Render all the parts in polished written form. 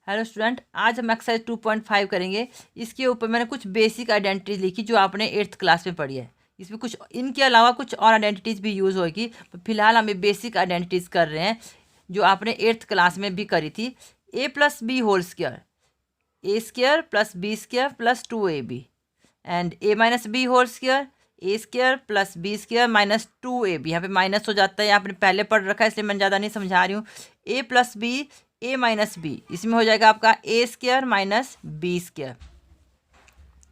Hello student, आज हम exercise 2.5 करेंगे। इसके ऊपर मैंने कुछ बेसिक आइडेंटिटीज लिखी जो आपने 8th क्लास में पढ़ी है। इसमें कुछ इनके अलावा कुछ और आइडेंटिटीज भी यूज़ होगी, तो फिलहाल हम ये बेसिक आइडेंटिटीज कर रहे हैं जो आपने 8th क्लास में भी करी थी। A plus B whole square, A square plus B square plus 2ab and A minus B whole square, A square plus B square minus 2ab। यहाँ पे माइनस हो जाता है, आपने पहले पढ़ रखा है इसलिए मैं ज़्यादा नहीं समझा रही हूँ। A plus B, A minus B, इसमें हो जाएगा आपका A square minus B square.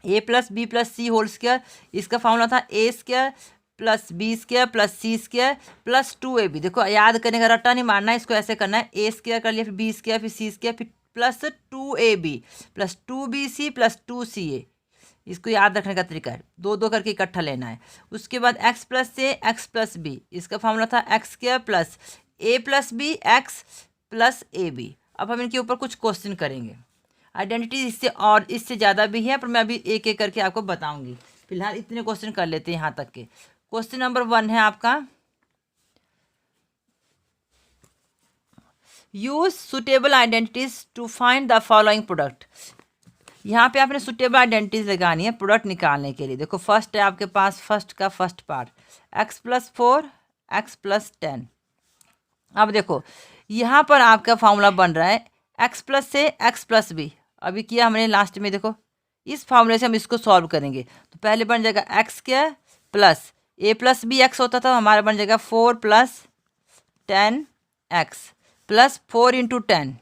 A plus B plus C whole square, इसका फॉर्मूला था A square plus B square plus C square plus 2ab। देखो याद करने का रट्टा नहीं मारना है, इसको ऐसे करना है, ए स्क्वायर कर लिया, फिर बी स्क्वायर, फिर सी स्क्वायर, फिर plus 2ab plus 2bc plus 2ca। इसको याद रखने का तरीका है, दो दो करके इकट्ठा लेना है। उसके बाद x plus a x plus b, इसका फॉर्मूला था x square plus a plus b x plus A b. अब हम इनके ऊपर कुछ क्वेश्चन करेंगे। आइडेंटिटी इससे और इससे ज़्यादा भी है, पर मैं अभी एक एक करके आपको बताऊंगी। फिलहाल इतने क्वेश्चन कर लेते हैं यहाँ तक के। क्वेश्चन नंबर 1 है आपका, use suitable identities to find the following product. यहाँ पे आपने सुटेबल आइडेंटिटीज लगानी है प्रोडक्ट निकालने के लिए। देखो फर्स्ट है आपके पास, फर्स्ट का first part x plus 4 x plus 10। अब देखो यहाँ पर आपका फॉर्मूला बन रहा है एक्स प्लस से एक्स प्लस बी। अभी किया हमने लास्ट में, देखो इस फॉर्मूले से हम इसको सॉल्व करेंगे। तो पहले बन जाएगा X square plus a plus b x होता था, हमारा बन जाएगा 4 प्लस 10 एक्स प्लस 4 इंटू 10।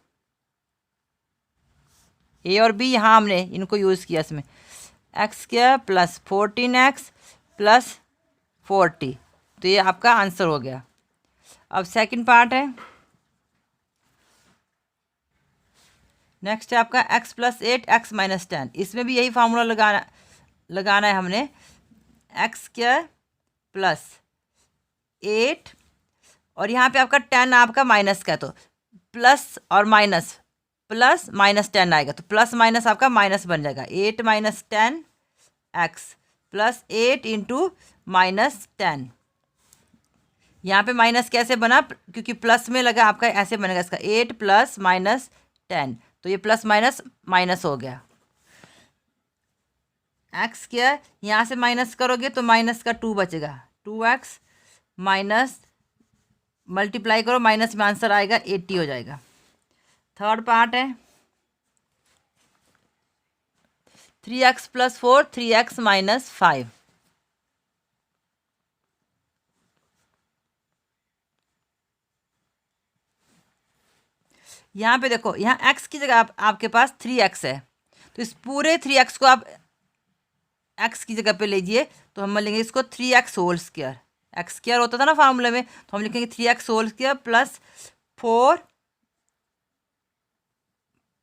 ए और बी यहाँ हमने इनको यूज़ किया इसमें, x square plus 14x plus 40। तो ये आपका आंसर हो गया। अब सेकंड पार्ट है, नेक्स्ट है आपका x प्लस 8 एक्स माइनस 10। इसमें भी यही फार्मूला लगाना है हमने, एक्स स्क्वायर प्लस 8 और यहाँ पे आपका 10 आपका माइनस का है, तो प्लस और माइनस, प्लस माइनस 10 आएगा, तो प्लस माइनस आपका माइनस बन जाएगा। 8 minus 10 x plus 8 into minus 10। यहाँ पे माइनस कैसे बना, क्योंकि प्लस में लगा आपका, ऐसे बनेगा इसका 8 प्लस माइनस 10, तो ये प्लस माइनस माइनस हो गया। एक्स क्या, यहाँ से माइनस करोगे तो माइनस का 2 बचेगा, 2x माइनस मल्टीप्लाई करो, माइनस में आंसर आएगा 80 हो जाएगा। थर्ड पार्ट है 3x प्लस 4 3x माइनस 5। यहाँ पे देखो, यहाँ x की जगह आपके पास 3x है, तो इस पूरे 3x को आप x की जगह पे लीजिए, तो हम लेंगे इसको 3x whole square. X square होता था ना फार्मूले में, तो हम लिखेंगे 3x whole square plus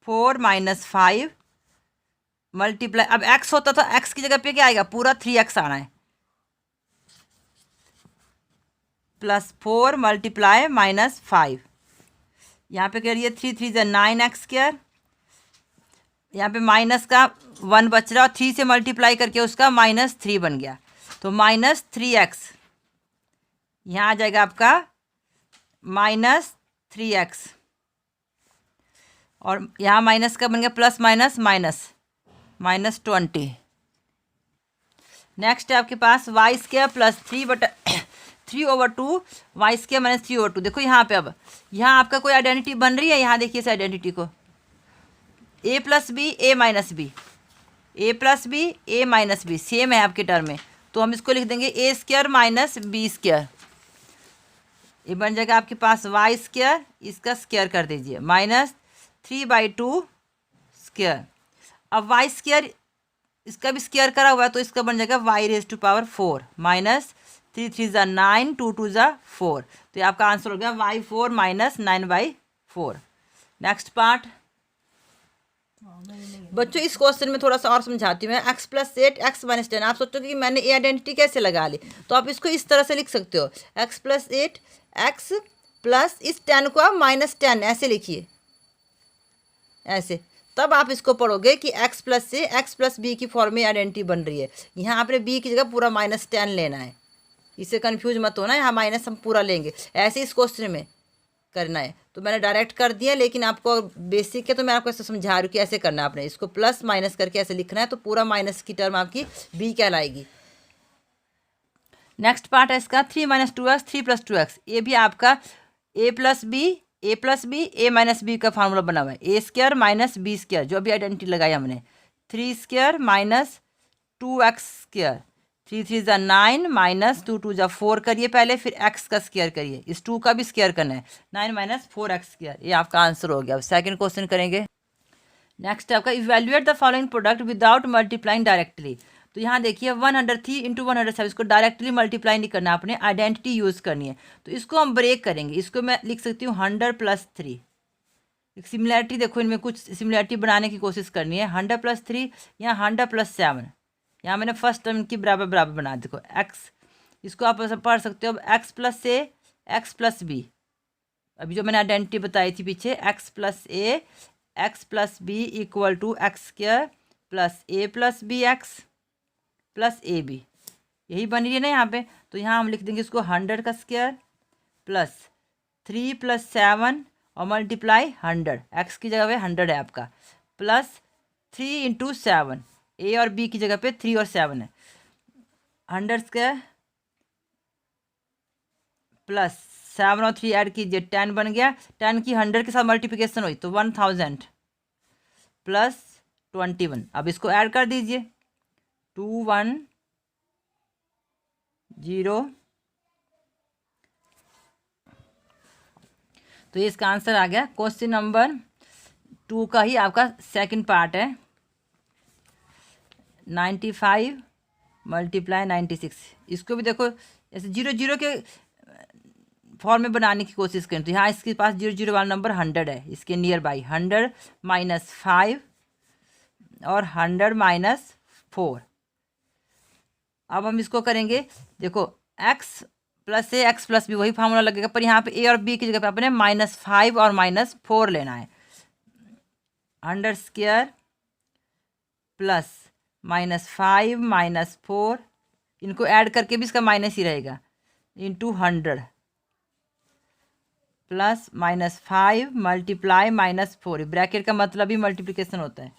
4 minus 5 multiply, अब x होता था, x की जगह पे क्या आएगा, पूरा 3x आना है, प्लस 4 मल्टीप्लाई माइनस 5। यहाँ पे करिए 3 3 ज़ा 9x स्क्वायर, यहाँ पे माइनस का 1 बच रहा और 3 से मल्टीप्लाई करके उसका माइनस 3 बन गया, तो माइनस 3x। यहाँ आ जाएगा आपका माइनस 3x और यहाँ माइनस का बन गया plus minus minus minus 20। Next है आपके पास Y square plus 3/2 Y square minus 3/2। देखो यहाँ पे, अब यहाँ आपका कोई आइडेंटिटी बन रही है, यहाँ देखिए इस आइडेंटिटी को, A plus B A minus B, A plus B A minus B same है आपके टर्म में, तो हम इसको लिख देंगे A square minus B square. ये बन जाएगा आपके पास वाई स्क्वायर, इसका स्क्वायर कर दीजिए, माइनस 3/2 स्क्वायर। अब वाई स्क्वायर इसका भी स्क्वायर करा हुआ है, तो इसका बन जाएगा y raise to power 4 minus 3 3 ज़ा 9 2 2 ज़ा 4। तो ये आपका आंसर हो गया y4 माइनस 9/4। नेक्स्ट पार्ट बच्चों, इस क्वेश्चन में थोड़ा सा और समझाती हूँ मैं। एक्स प्लस 8 एक्स माइनस 10, आप सोचोगे कि मैंने ये आइडेंटिटी कैसे लगा ली, तो आप इसको इस तरह से लिख सकते हो, एक्स प्लस 8 एक्स प्लस इस 10 को आप माइनस 10 ऐसे लिखिए, ऐसे, तब आप इसको पढ़ोगे कि x प्लस से x प्लस बी की फॉर्म में आइडेंटिटी बन रही है। यहाँ आपने b की जगह पूरा माइनस 10 लेना है, इससे कंफ्यूज मत होना, यहाँ माइनस हम पूरा लेंगे। ऐसे इस क्वेश्चन में करना है। तो मैंने डायरेक्ट कर दिया, लेकिन आपको बेसिक है तो मैं आपको ऐसे समझा रही हूँ कि ऐसे करना है आपने। इसको प्लस माइनस करके ऐसे लिखना है, तो पूरा माइनस की टर्म आपकी बी कहलाएगी। नेक्स्ट पार्ट है इसका 3 - 2x 3 + 2x। ये भी आपका a + b a - b का फार्मूला बना हुआ है। a² - b², जो अभी आइडेंटिटी लगाई हमने। 3² - 2x²। 3 3 = 9 - 2 2 = 4 करिए पहले, फिर x का स्क्वायर करिए। इस 2 का भी स्क्वायर करना है। 9 - 4x²। ये आपका आंसर हो गया। अब सेकेंड क्वेश्चन करेंगे। नेक्स्ट आपका evaluate the following product without multiplying directly. तो यहाँ देखिए 103 × 107, इसको डायरेक्टली मल्टीप्लाई नहीं करना, आपने आइडेंटिटी यूज़ करनी है। तो इसको हम ब्रेक करेंगे। इसको मैं लिख सकती हूँ 100 + 3। एक सिमिलैरिटी देखो, इनमें कुछ सिमिलैरिटी बनाने की कोशिश करनी है। 100 + 3, यहाँ 100 + 7। यहाँ मैंने फर्स्ट टर्म की बराबर बराबर बना, देखो x। इसको आप पढ़ सकते हो अब x + a x + b। अभी जो मैंने आइडेंटिटी बताई थी पीछे, x + a x + b = x² + a + bx + ab। यही बन रही है ना यहाँ पे। तो यहाँ हम लिख देंगे इसको 100 का स्क्वायर प्लस 3 + 7 और मल्टीप्लाई 100। x की जगह पे 100 है आपका, प्लस 3 × 7। a और b की जगह पे 3 और 7 है। 100² प्लस 7 और 3 ऐड कीजिए, 10 बन गया। 10 की 100 के साथ मल्टीप्लिकेशन हुई तो 1000 प्लस 21। अब इसको ऐड कर दीजिए, 2 1 0। तो ये इसका आंसर आ गया। क्वेश्चन नंबर 2 का ही आपका सेकंड पार्ट है। 95 × 96। इसको भी देखो ऐसे 0 0 के फॉर्म में बनाने की कोशिश करें। तो यहाँ इसके पास 0 0 वाला नंबर 100 है, इसके नियर बाई 100 - 5 और 100 - 4। अब हम इसको करेंगे, देखो x + a x + b वही फार्मूला लगेगा, पर यहाँ पे a और b की जगह पे अपने -5 और -4 लेना है। 100² प्लस -5 - 4, इनको ऐड करके भी इसका माइनस ही रहेगा, इंटू 100 प्लस -5 मल्टीप्लाई -4। ब्रैकेट का मतलब ही मल्टीप्लिकेशन होता है।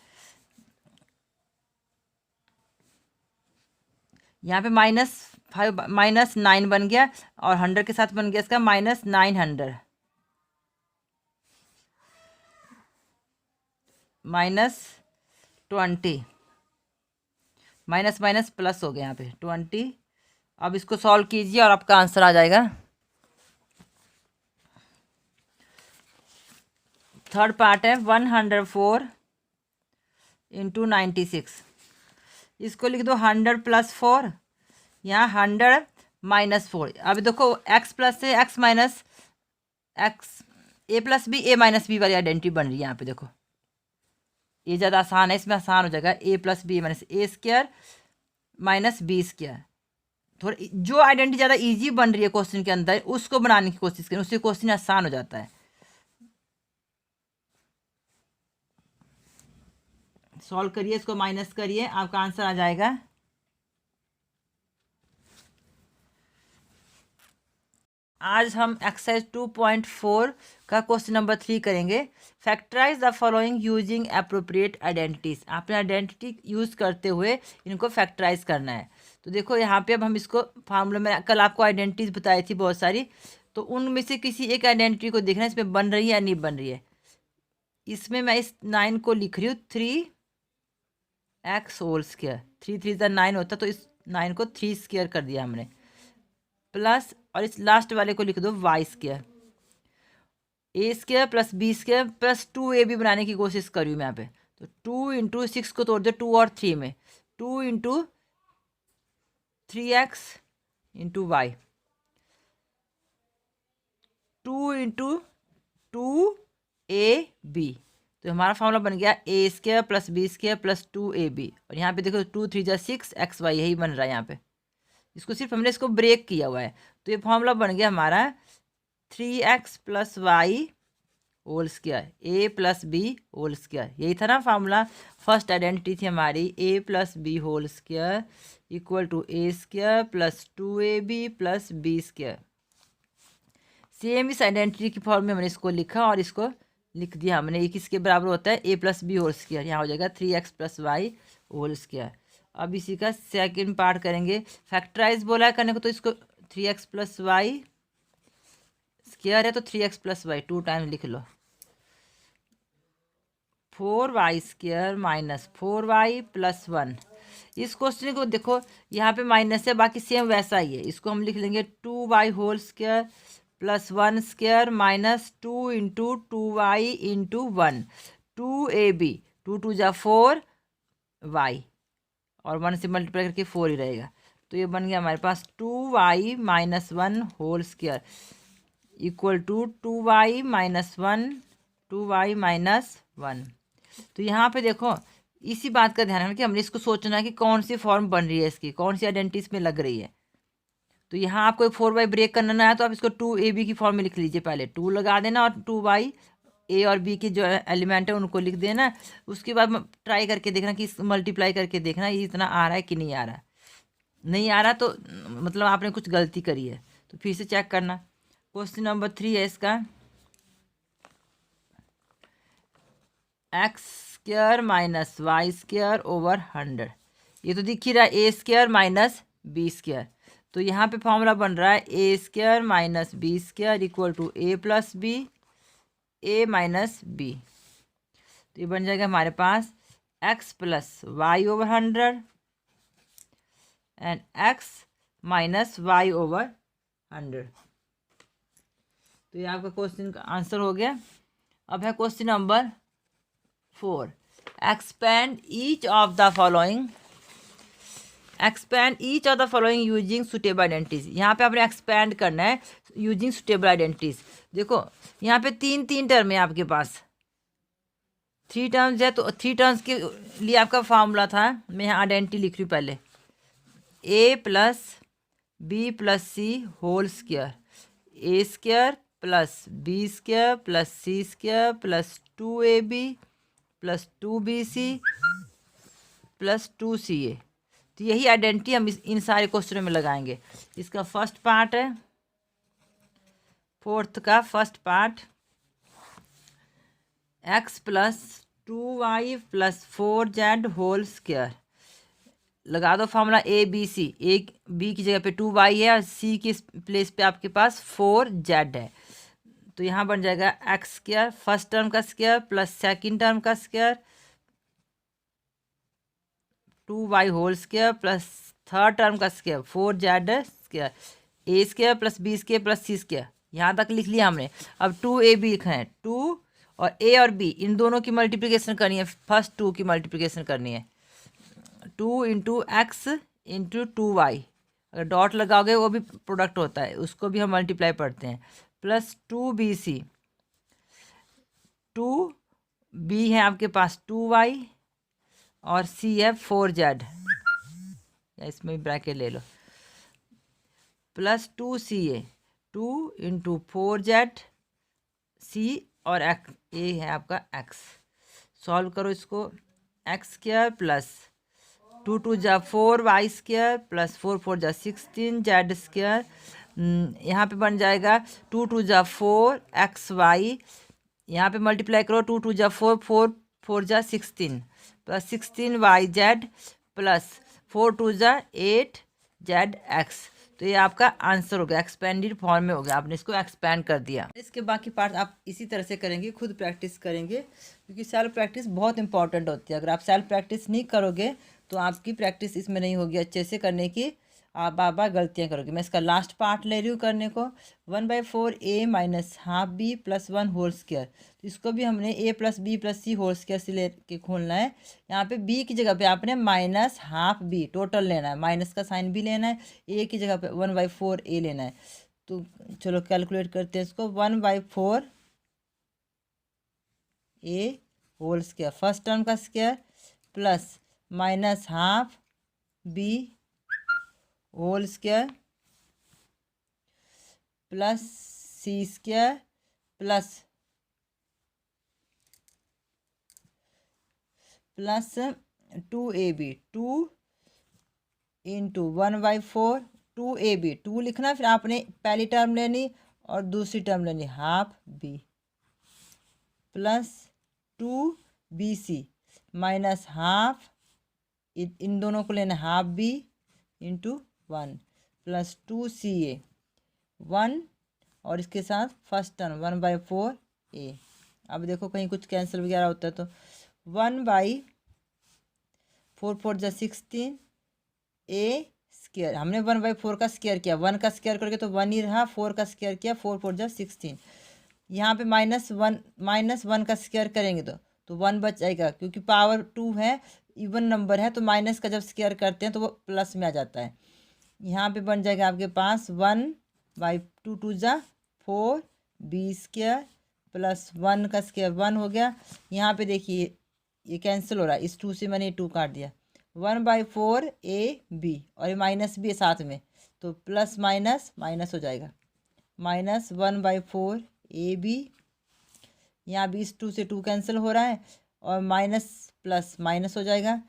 यहाँ पे -5 -9 बन गया और 100 के साथ बन गया इसका -900 -20। माइनस माइनस प्लस हो गया यहाँ पे 20। अब इसको सॉल्व कीजिए और आपका आंसर आ जाएगा। थर्ड पार्ट है 104 × 96। इसको लिख दो 100 + 4, यहाँ 100 - 4। अब देखो x + a x - x a + b a - b वाली आइडेंटिटी बन रही है। यहाँ पे देखो ये ज़्यादा आसान है, इसमें आसान हो जाएगा। a + b - a² - b²। थोड़ी जो आइडेंटिटी ज़्यादा इजी बन रही है क्वेश्चन के अंदर, उसको बनाने की कोशिश करें, उससे क्वेश्चन आसान हो जाता है। सॉल्व करिए, इसको माइनस करिए, आपका आंसर आ जाएगा। आज हम एक्सरसाइज 2.4 का क्वेश्चन नंबर 3 करेंगे। Factorise the following using appropriate identities. आपने आइडेंटिटी यूज़ करते हुए इनको फैक्टराइज करना है। तो देखो यहाँ पे अब हम इसको फार्मूला में, कल आपको आइडेंटिटीज बताई थी बहुत सारी, तो उनमें से किसी एक आइडेंटिटी को देखना है इसमें बन रही है या नहीं बन रही है। इसमें मैं इस 9 को लिख रही हूँ 3x²। 3 3 = 9 होता, तो इस 9 को 3² कर दिया हमने, प्लस और इस लास्ट वाले को लिख दो y²। a² + b² + 2ab बनाने की कोशिश कर रही हूँ मैं यहाँ पे। तो 2 × 6 को तोड़ दो 2 और 3 में, 2 × 3x × y, 2 × 2ab। तो हमारा फॉर्मूला बन गया a² + b² + 2ab। और यहाँ पे देखो 2 3 = 6 xy, यही बन रहा है यहाँ पे। इसको सिर्फ हमने इसको ब्रेक किया हुआ है। तो ये फॉर्मूला बन गया हमारा 3x + y² a + b²। यही था ना फॉर्मूला। फर्स्ट आइडेंटिटी थी हमारी a + b² = a² + 2ab + b²। Same इस आइडेंटिटी की फॉर्म में हमने इसको लिखा और इसको लिख दिया हमने। ये किसके बराबर होता है, ए प्लस बी होल स्क्वायर। यहाँ हो जाएगा 3x plus Y whole square. अब इसी का सेकंड पार्ट करेंगे। फैक्टराइज बोला है करने को, तो इसको 3x प्लस वाई स्क्वायर है तो 3x प्लस वाई 2 टाइम्स लिख लो। 4y square minus 4y plus 1। इस क्वेश्चन को देखो यहाँ पे माइनस है, बाकी सेम वैसा ही है। इसको हम लिख लेंगे 2y whole square plus 1 square minus 2 into 2y into 1। 2ab 2 2 जा 4y और 1 से मल्टीप्लाई करके 4 ही रहेगा। तो ये बन गया हमारे पास 2y minus 1 whole square equal to 2y minus 1 2y minus 1। तो यहाँ पे देखो इसी बात का ध्यान रखना कि हमने इसको सोचना है कि कौन सी फॉर्म बन रही है, इसकी कौन सी आइडेंटिटी इसमें लग रही है। तो यहाँ आपको 4y ब्रेक करना ना है तो आप इसको 2ab की फॉर्म में लिख लीजिए। पहले 2 लगा देना और 2y ए और बी के जो एलिमेंट है उनको लिख देना। उसके बाद ट्राई करके देखना कि मल्टीप्लाई करके देखना ये इतना आ रहा है कि नहीं आ रहा। नहीं आ रहा तो मतलब आपने कुछ गलती करी है, तो फिर से चेक करना। क्वेश्चन नंबर 3 है इसका, X square minus Y square over 100। ये तो दिख ही रहा है ए स्क्वायर माइनस बी स्क्वायर। तो यहाँ पे फॉर्मूला बन रहा है ए square minus B square equal to A plus B A minus B. तो ये बन जाएगा हमारे पास x plus Y over 100 and X minus Y over 100। तो ये आपका क्वेश्चन का आंसर हो गया। अब है question number 4, expand each of the following. Expand each of the following using suitable identities. यहाँ पे आपने एक्सपेंड करना है यूजिंग सुटेबल आइडेंटिटीज। देखो यहाँ पे 3 टर्म है आपके पास, 3 टर्म्स है। तो 3 टर्म्स के लिए आपका फार्मूला था, मैं यहाँ आइडेंटिटी लिख रही हूँ पहले, A plus B plus C whole square A square plus B square plus C square plus 2ab plus 2bc plus 2ca। तो यही आइडेंटिटी हम इन सारे क्वेश्चनों में लगाएंगे। इसका फर्स्ट पार्ट है, 4th का first part, x plus 2y plus 4z whole square. लगा दो फॉर्मूला ए बी सी। एक बी की जगह पे 2y है और सी की प्लेस पे आपके पास 4z है। तो यहाँ बन जाएगा एक्स स्क्वायर फर्स्ट टर्म का स्क्वायर प्लस सेकंड टर्म का square 2y whole square plus third term का स्क्वायर 4z स्क्वायर ए square plus B square plus सी स्क्वायर। यहाँ तक लिख लिया हमने। अब 2ab लिखा है, 2 और ए और बी इन दोनों की मल्टीप्लिकेशन करनी है। फर्स्ट 2 की मल्टीप्लिकेशन करनी है, 2 इंटू एक्स इंटू 2y। अगर डॉट लगाओगे वो भी प्रोडक्ट होता है, उसको भी हम मल्टीप्लाई पढ़ते हैं। प्लस 2bc, 2b है आपके पास 2y और c है 4z, या इसमें भी ब्रैकेट ले लो, plus 2ca, 2 into 4z c और x ए है आपका x। सॉल्व करो इसको, एक्स स्क्वायर प्लस 2 2 जा 4y स्क्वायर प्लस 4 4 जा 16 z स्क्वायर। यहाँ पे बन जाएगा 2 2 जा 4 xy। यहाँ पे मल्टीप्लाई करो, 2 2 जा 4 4 4 जा 16 प्लस 16yz प्लस 4 2 जा 8zx। तो ये आपका आंसर हो गया, एक्सपेंडेड फॉर्म में हो गया। आपने इसको एक्सपेंड कर दिया। इसके बाकी पार्ट आप इसी तरह से करेंगे, खुद प्रैक्टिस करेंगे, क्योंकि सेल्फ प्रैक्टिस बहुत इंपॉर्टेंट होती है। अगर आप सेल्फ प्रैक्टिस नहीं करोगे तो आपकी प्रैक्टिस इसमें नहीं होगी अच्छे से करने की, आप बार बार गलतियाँ करोगे। मैं इसका लास्ट पार्ट ले रही हूँ करने को, 1/4a minus half B plus 1 whole square. तो इसको भी हमने a plus B plus C whole square से ले के खोलना है। यहाँ पे b की जगह पे आपने माइनस हाफ बी टोटल लेना है, माइनस का साइन भी लेना है, a की जगह पे 1/4a लेना है। तो चलो कैलकुलेट करते हैं इसको, 1/4a whole square first term का square plus minus half B whole square plus सी square plus 2ab, 2 into 1/4 2ab, 2 लिखना, फिर आपने पहली टर्म लेनी और दूसरी टर्म लेनी half B plus 2bc minus half, इन दोनों को लेना half B into 1 plus 2ca 1 और इसके साथ फर्स्ट टर्म 1/4a। अब देखो कहीं कुछ कैंसिल वगैरह होता है तो 1/4 4 जा 16 a स्क्वायर, हमने 1/4 का स्क्वायर किया, 1 का स्क्वायर करके तो 1 ही रहा, 4 का स्क्वायर किया 4 4 जा 16। यहाँ पे -1 का स्क्वायर करेंगे तो 1 बच जाएगा, क्योंकि पावर 2 है, इवन नंबर है, तो माइनस का जब स्क्वायर करते हैं तो वो प्लस में आ जाता है। यहाँ पे बन जाएगा आपके पास 1/2 2 जा 4 बी स्क्वायर प्लस 1 का स्क्वायर 1 हो गया। यहाँ पे देखिए ये कैंसिल हो रहा है, इस 2 से मैंने 2 काट दिया, 1/4 ए बी और ये माइनस भी है साथ में, तो प्लस माइनस माइनस हो जाएगा, माइनस 1/4 ए बी। यहाँ भी इस 2 से 2 कैंसिल हो रहा है और माइनस प्लस माइनस हो जाएगा,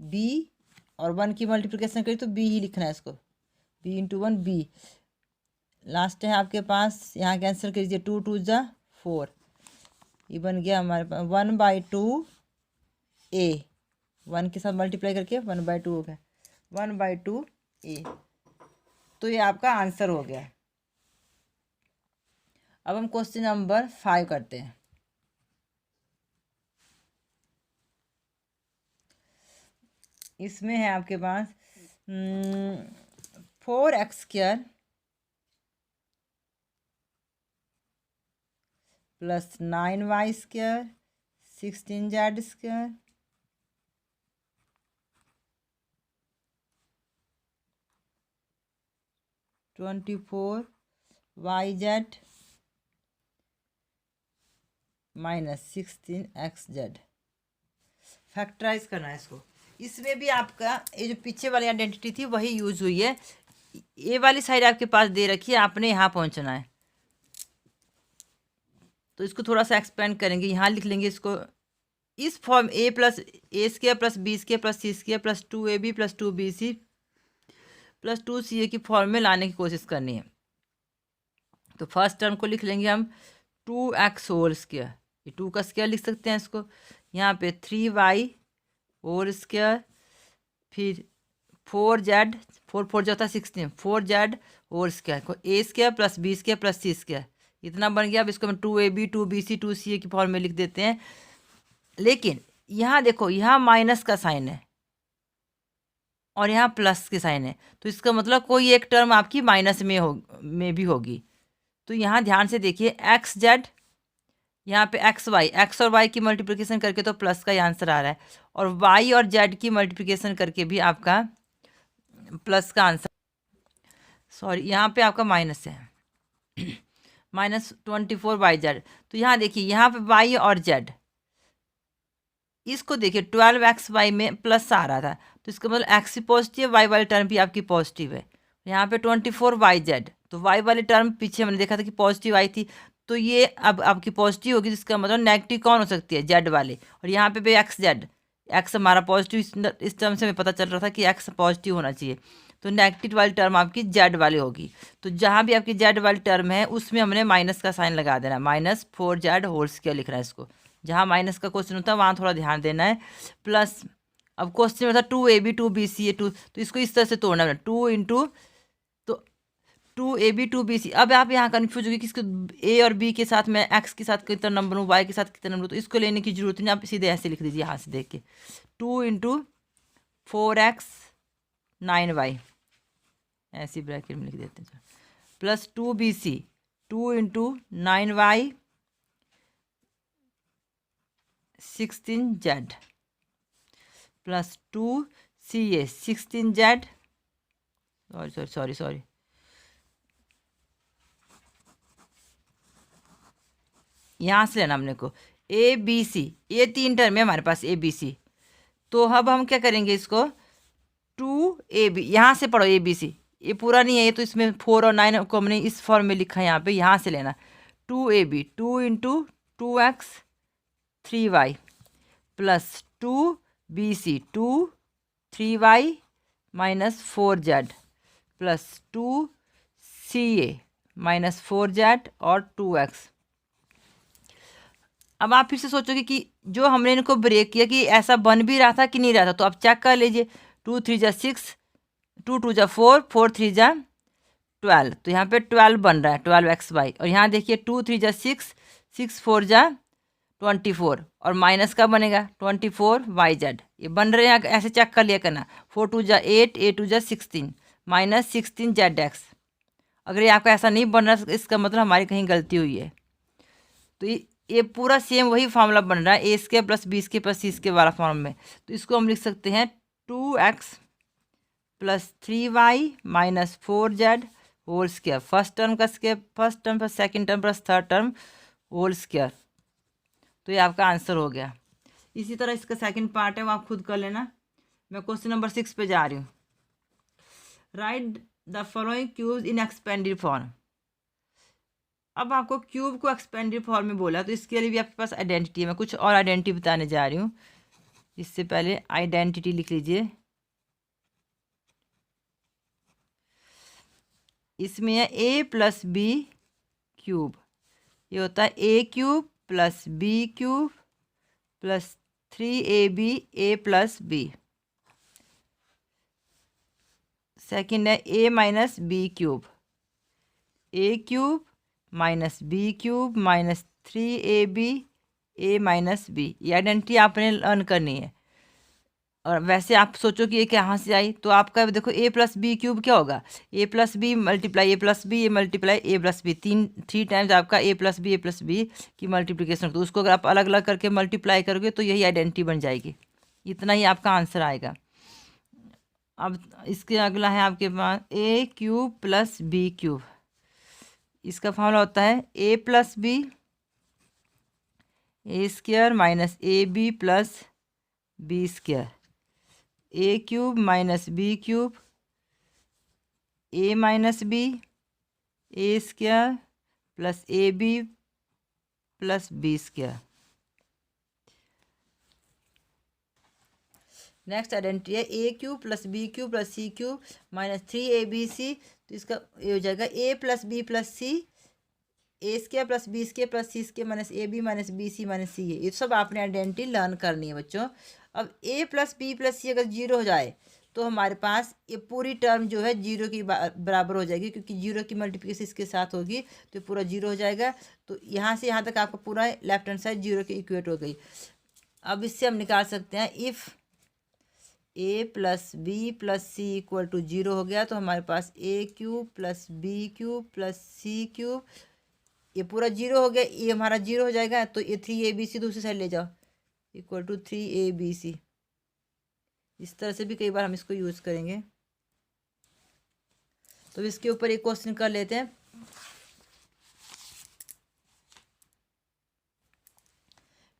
बी और 1 की मल्टीप्लिकेशन करी तो बी ही लिखना है इसको, बी इंटू 1 बी। लास्ट है आपके पास, यहाँ कैंसिल कीजिए 2 2 जा 4, ये बन गया हमारे पास 1/2 ए, 1 के साथ मल्टीप्लाई करके 1/2 हो गया, 1/2 ए। तो ये आपका आंसर हो गया। अब हम क्वेश्चन नंबर 5 करते हैं। इसमें है आपके पास 4x² plus 9y² 16z² 24yz minus 16xz। Factorise करना है इसको। इसमें भी आपका ये जो पीछे वाली आइडेंटिटी थी वही यूज हुई है। ये वाली साइड आपके पास दे रखी है, आपने यहाँ पहुँचना है, तो इसको थोड़ा सा एक्सपेंड करेंगे। यहाँ लिख लेंगे इसको इस form a plus a² plus b² plus c² plus 2ab plus 2bc plus 2ca की फॉर्म में लाने की कोशिश करनी है। तो फर्स्ट टर्म को लिख लेंगे हम 2x होल स्क्वायर, ये 2 का स्क्वायर लिख सकते हैं इसको। यहाँ पे 3y होल स्क्वायर, फिर 4z 4 4 जो होता है 16 4z होल स्क्वायर को a² plus b² plus c², इतना बन गया। अब इसको हम 2ab 2bc 2ca की फॉर्म में लिख देते हैं। लेकिन यहाँ देखो, यहाँ माइनस का साइन है और यहाँ प्लस के साइन है, तो इसका मतलब कोई एक टर्म आपकी माइनस में भी होगी। तो यहाँ ध्यान से देखिए xz, यहाँ पे x और y की मल्टीप्लिकेशन करके तो प्लस का ही आंसर आ रहा है, और y और z की मल्टीप्लिकेशन करके भी आपका प्लस का आंसर, सॉरी यहाँ पे आपका माइनस है, माइनस 24yz। तो यहाँ देखिए, यहाँ पे y और z, इसको देखिए 12xy में प्लस आ रहा था, तो इसका मतलब x ही पॉजिटिव, y वाली टर्म भी आपकी पॉजिटिव है। यहाँ पे 24yz, तो y वाली टर्म पीछे मैंने देखा था कि पॉजिटिव आई थी, तो ये अब आपकी पॉजिटिव होगी, जिसका मतलब नेगेटिव कौन हो सकती है, z वाले। और यहाँ पे भी xz, x हमारा पॉजिटिव, इस टर्म से हमें पता चल रहा था कि x पॉजिटिव होना चाहिए, तो नेगेटिव वाली टर्म आपकी z वाली होगी। तो जहाँ भी आपकी z वाली टर्म है उसमें हमने माइनस का साइन लगा देना, माइनस 4z होल स्क्वायर लिखना है इसको। जहाँ माइनस का क्वेश्चन होता है वहाँ थोड़ा ध्यान देना है। प्लस अब क्वेश्चन में था 2ab 2bc 2, तो इसको इस तरह से तोड़ना है, 2 इंटू, तो 2ab 2bc। अब आप यहाँ कन्फ्यूज होगी कि इसको a और b के साथ मैं x के साथ कितना नंबर हूँ, y के साथ कितना नंबर हूँ, तो इसको लेने की जरूरत नहीं, आप सीधे ऐसे लिख दीजिए यहाँ से देख के, 2 इंटू 4x 9y, ऐसी ब्रैकेट में लिख देते हैं, plus 2bc 2 into 9y 16z plus 2ca 16z, sorry यहाँ से लेना हमने को abc, ये 3 टर्म है हमारे पास abc। तो अब हम क्या करेंगे, इसको 2ab, यहाँ से पढ़ो abc, ये पूरा नहीं है, ये तो इसमें 4 और 9 को हमने इस फॉर्म में लिखा है, यहाँ से लेना 2ab 2 into 2x 3y plus 2bc 2 3y minus 4z plus 2ca minus 4z और 2x। अब आप फिर से सोचोगे कि जो हमने इनको ब्रेक किया कि ऐसा बन भी रहा था कि नहीं रहा था, तो आप चेक कर लीजिए। 2 3 जा 6, 2 2 जा 4, 4 3 जा 12, तो यहाँ पे 12 बन रहा है, 12x/। और यहाँ देखिए 2 3 जा 6, 6 4 जा 24, और माइनस का बनेगा 24yz। ये बन रहे हैं, ऐसे चेक कर लिया करना। 4 2 जा 8, 8 2 जा 16, माइनस 16zx। अगर ये आपका ऐसा नहीं बन रहा, इसका मतलब हमारी कहीं गलती हुई है। तो ये पूरा सेम वही फॉर्मूला बन रहा है, ए square plus B square plus सी स्क्वायर वाला फॉर्म में। तो इसको हम लिख सकते हैं 2x plus 3y minus 4z whole square. First term का square first term plus second term plus third term whole square. तो ये आपका आंसर हो गया। इसी तरह इसका सेकंड पार्ट है, वो आप खुद कर लेना। मैं क्वेश्चन नंबर 6 पे जा रही हूँ। Right the following cubes in expanded form. अब आपको क्यूब को एक्सपेंडेड फॉर्म में बोला, तो इसके लिए भी आपके पास आइडेंटिटी है। मैं कुछ और आइडेंटिटी बताने जा रही हूँ। इससे पहले आइडेंटिटी लिख लीजिए। इसमें है a प्लस बी क्यूब। ये होता है a cube plus B cube plus 3ab a plus B. Second है a minus B cube, a cube minus B cube minus 3ab a minus B. ये आइडेंटिटी आपने लर्न करनी है। और वैसे आप सोचो कि ये कहाँ से आई, तो आपका देखो a प्लस बी क्यूब क्या होगा, a plus B multiply A plus B, A multiply A plus B. 3 times आपका a प्लस बी की मल्टीप्लिकेशन। तो उसको अगर आप अलग अलग करके मल्टीप्लाई करोगे तो यही आइडेंटिटी बन जाएगी। इतना ही आपका आंसर आएगा। अब इसके अगला है आपके पास a cube plus B cube. इसका फॉर्मूला होता है a plus B A square minus A B plus B square. A cube minus B cube A minus B A square plus A B plus B square. Next identity है A cube plus B cube plus C cube minus 3abc। तो इसका ये हो जाएगा a plus B plus C A square plus B square plus C square minus A B minus B C minus C. ये सब आपने identity learn करनी है बच्चों। अब a प्लस बी प्लस सी अगर 0 हो जाए तो हमारे पास ये पूरी टर्म जो है 0 की बराबर हो जाएगी, क्योंकि 0 की मल्टीप्लिकेशन इसके साथ होगी तो पूरा 0 हो जाएगा। तो यहाँ से यहाँ तक आपका पूरा लेफ्ट हैंड साइड 0 के इक्वेट हो गई। अब इससे हम निकाल सकते हैं if a plus B plus C equal to 0 हो गया, तो हमारे पास a cube plus B cube plus C cube, ये पूरा 0 हो गया, ये हमारा 0 हो जाएगा। तो ये 3abc दूसरी साइड ले जाओ इक्वल टू 3abc। इस तरह से भी कई बार हम इसको यूज़ करेंगे। तो इसके ऊपर एक क्वेश्चन कर लेते हैं।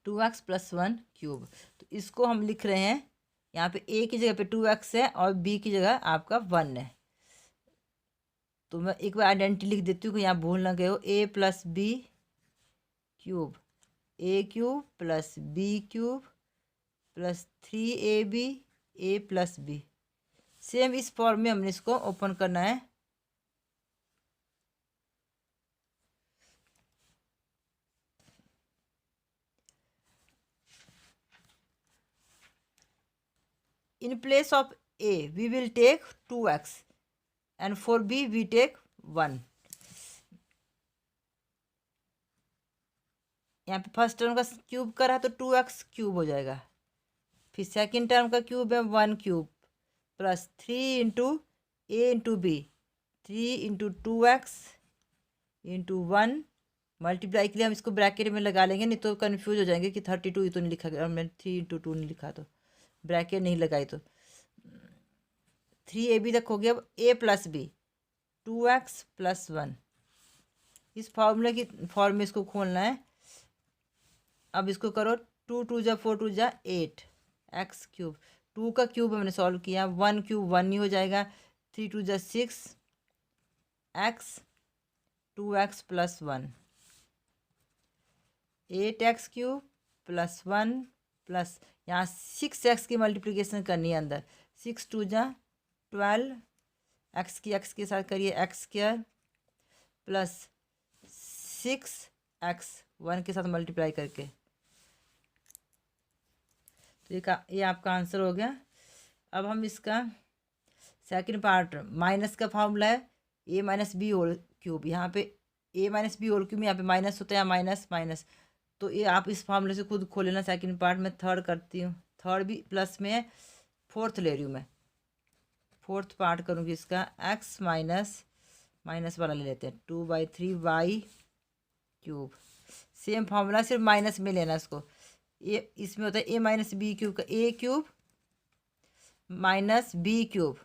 Two X plus 1 cube. तो इसको हम लिख रहे हैं, यहाँ पे a की जगह पे 2x है और b की जगह आपका 1 है। तो मैं एक बार आइडेंटिटी लिख देती हूँ कि यहाँ भूल ना गए हो। a plus B cube, a cube plus B cube plus 3ab a plus B. Same इस फॉर्म में हमने इसको ओपन करना है। In place of a we will take 2x and for b we take 1। यहाँ पे फर्स्ट टर्म का cube करा तो 2x क्यूब हो जाएगा। फिर सेकंड टर्म का क्यूब है 1 cube plus 3 into A into B, 3 into 2x into 1। Multiply के लिए हम इसको ब्रैकेट में लगा लेंगे, नहीं तो कन्फ्यूज हो जाएंगे कि 32 ये तो नहीं लिखा गया और मैंने 3 इंटू 2 नहीं लिखा, तो ब्रैकेट नहीं लगाई। तो 3ab तक हो गया। अब a plus B 2x plus 1, इस फॉर्मूले की फॉर्म में इसको खोलना है। अब इसको करो 2 2 जा 4 2 जा 8 एक्स क्यूब। 2 का क्यूब हमने सॉल्व किया, 1 क्यूब 1 ही हो जाएगा। 3 2 जा 6 x 2x plus 1, 8x cube plus 1 plus यहाँ 6x की मल्टीप्लिकेशन करनी है अंदर। 6 2 जा 12, एक्स के साथ करिए एक्स स्क्वायर प्लस 6x 1 के साथ मल्टीप्लाई करके। तो ये आपका आंसर हो गया। अब हम इसका सेकंड पार्ट, माइनस का फॉर्मूला है a minus B whole cube. यहाँ पे a minus B whole cube में यहाँ पे माइनस होता है, माइनस माइनस, तो ये आप इस फॉर्मूले से खुद खोल लेना। सेकंड पार्ट में थर्ड करती हूँ, थर्ड भी प्लस में है, फोर्थ ले रही हूँ मैं, फोर्थ पार्ट करूँगी इसका। x माइनस माइनस वाला ले लेते हैं, 2/3y क्यूब। सेम फॉर्मूला, सिर्फ माइनस में लेना इसको। ये इसमें होता है a माइनस बी क्यूब का a cube minus B cube.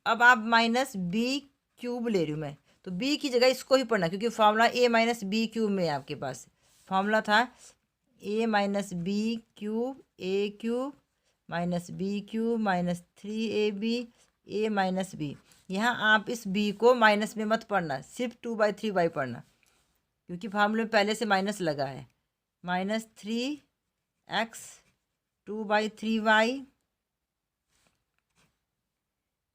अब आप माइनस बी क्यूब ले रही हूँ मैं, तो बी की जगह इसको ही पढ़ना, क्योंकि formula A minus B cube में है। आपके पास फॉर्मूला था A minus B cube, A cube minus B cube minus 3ab A minus B. यहाँ आप इस बी को माइनस में मत पढ़ना, सिर्फ 2/3y पढ़ना, क्योंकि फॉर्मूले में पहले से माइनस लगा है। Minus 3x 2/3y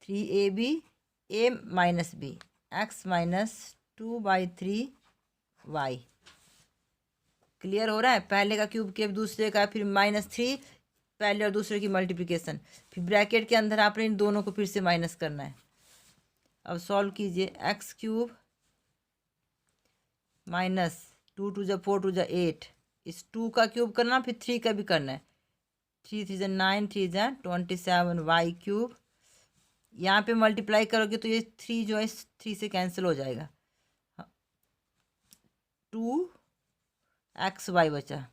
3ab a minus B x minus 2/3y। Clear हो रहा है? पहले का क्यूब के दूसरे का, फिर -3 पहले और दूसरे की मल्टीप्लिकेशन, फिर ब्रैकेट के अंदर आपने इन दोनों को फिर से माइनस करना है। अब सॉल्व कीजिए, x क्यूब माइनस 2 2 जा 4 2 जा 8, इस 2 का क्यूब करना, फिर 3 का भी करना है। 3 3 जा 9 3 जा 27y क्यूब। यहाँ पे मल्टीप्लाई करोगे तो ये 3 जो है 3 से कैंसिल हो जाएगा। 2xy बचा,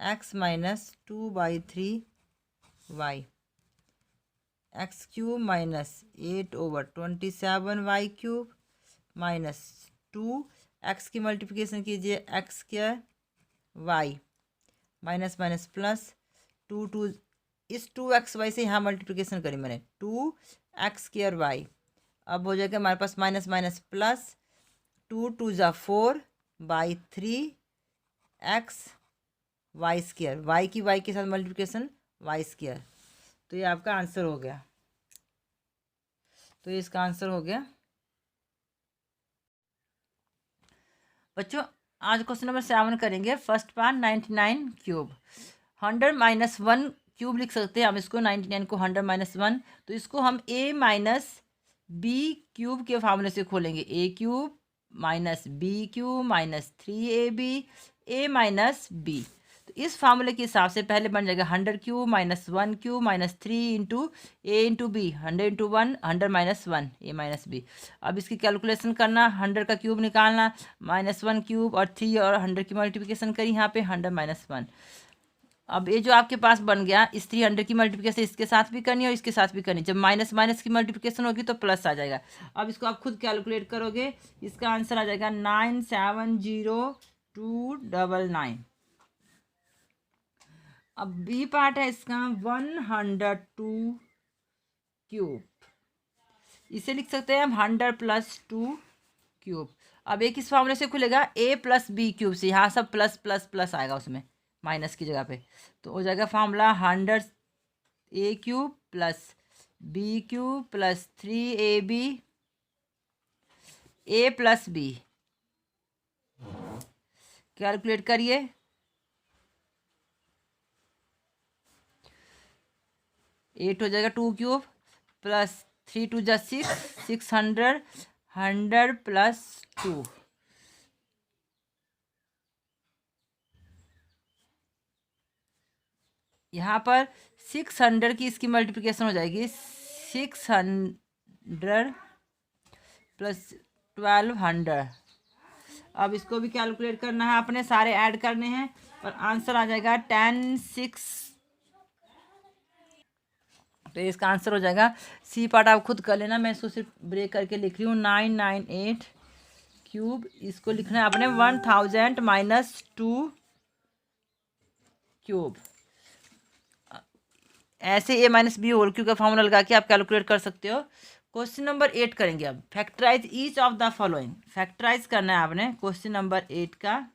x minus 2/3y, x cube minus 8/27y cube minus 2, x की मल्टीप्लिकेशन कीजिए, x square y minus minus plus 2 2, इस 2xy से यहाँ मल्टीप्लिकेशन करी मैंने, 2x स्क्वायर y। अब हो जाएगा हमारे पास माइनस माइनस प्लस 2 2 जा 4/3x y स्क्वायर, y की y के साथ मल्टीप्लिकेशन y स्क्वायर। तो ये आपका आंसर हो गया। तो ये इसका आंसर हो गया बच्चों। आज क्वेश्चन नंबर 7 करेंगे। First part 99 cube, 100 minus 1 cube लिख सकते हैं हम इसको, 99 को 100 माइनस 1। तो इसको हम a माइनस बी क्यूब के फार्मूले से खोलेंगे, a cube minus B cube minus 3ab a minus B. तो इस फार्मूले के हिसाब से पहले बन जाएगा 100 cube minus 1 cube minus 3 into a into B, 100 into 1 100 minus 1 a minus B. अब इसकी कैलकुलेशन करना, 100 का क्यूब निकालना, -1 क्यूब और 3 और 100 की मल्टीप्लिकेशन करी यहाँ पे 100 माइनस 1। अब ये जो आपके पास बन गया, इस 300 की मल्टीप्लिकेशन इसके साथ भी करनी है और इसके साथ भी करनी। जब माइनस माइनस की मल्टीप्लिकेशन होगी तो प्लस आ जाएगा। अब इसको आप खुद कैलकुलेट करोगे, इसका आंसर आ जाएगा 970,299। अब बी पार्ट है इसका 102 क्यूब, इसे लिख सकते हैं हम 100 प्लस 2 क्यूब। अब एक इस फॉर्मूले से खुलेगा a प्लस बी क्यूब से, यहाँ सब प्लस प्लस प्लस आएगा उसमें माइनस की जगह पे, तो हो जाएगा formula 100 a cube plus b cube plus 3ab a plus b। Calculate करिए, 8 हो जाएगा 2 क्यूब प्लस 3 2 जा 6, 600, 100 प्लस 2, यहाँ पर 600 की इसकी मल्टीप्लिकेशन हो जाएगी 600 प्लस 1200। अब इसको भी कैलकुलेट करना है, अपने सारे ऐड करने हैं और आंसर आ जाएगा 10,6। तो इसका आंसर हो जाएगा, सी पार्ट आप खुद कर लेना, मैं इसको सिर्फ ब्रेक करके लिख रही हूँ। 998 क्यूब, इसको लिखना है आपने 1000 माइनस 2 क्यूब। ऐसे a minus B whole cube का फॉर्मूला लगा के आप कैलकुलेट कर सकते हो। क्वेश्चन नंबर 8 करेंगे अब, factorise each of the following. Factorise करना है आपने क्वेश्चन नंबर 8 का।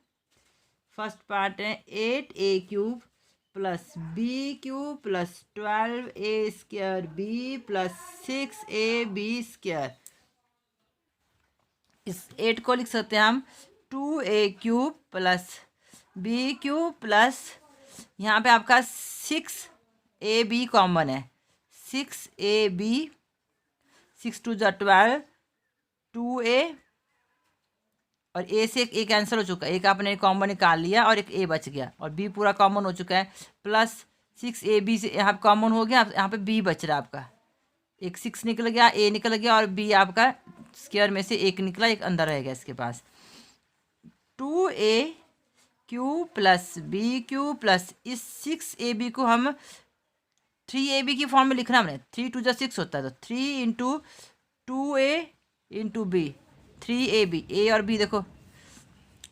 फर्स्ट पार्ट है 8a cube plus B cube plus 12a square B plus 6ab square. इस 8 को लिख सकते हैं हम 2a³ प्लस b³ प्लस यहाँ पे आपका 6ab कॉमन है, 6ab, 6 2 जा 12, 2a और a से एक कैंसिल हो चुका है, एक आपने कॉमन निकाल लिया और एक a बच गया और b पूरा कॉमन हो चुका है, प्लस 6ab से यहाँ कॉमन हो गया, यहाँ पे b बच रहा है आपका, एक 6 निकल गया, a निकल गया और b आपका स्क्वायर में से एक निकला, एक अंदर रहेगा इसके पास। 2a³ प्लस b³ प्लस इस 6ab को हम 3ab की फॉर्म में लिखना हमने, 3 2 जा 6 होता है, तो 3 into 2a into b, 3ab, a और b देखो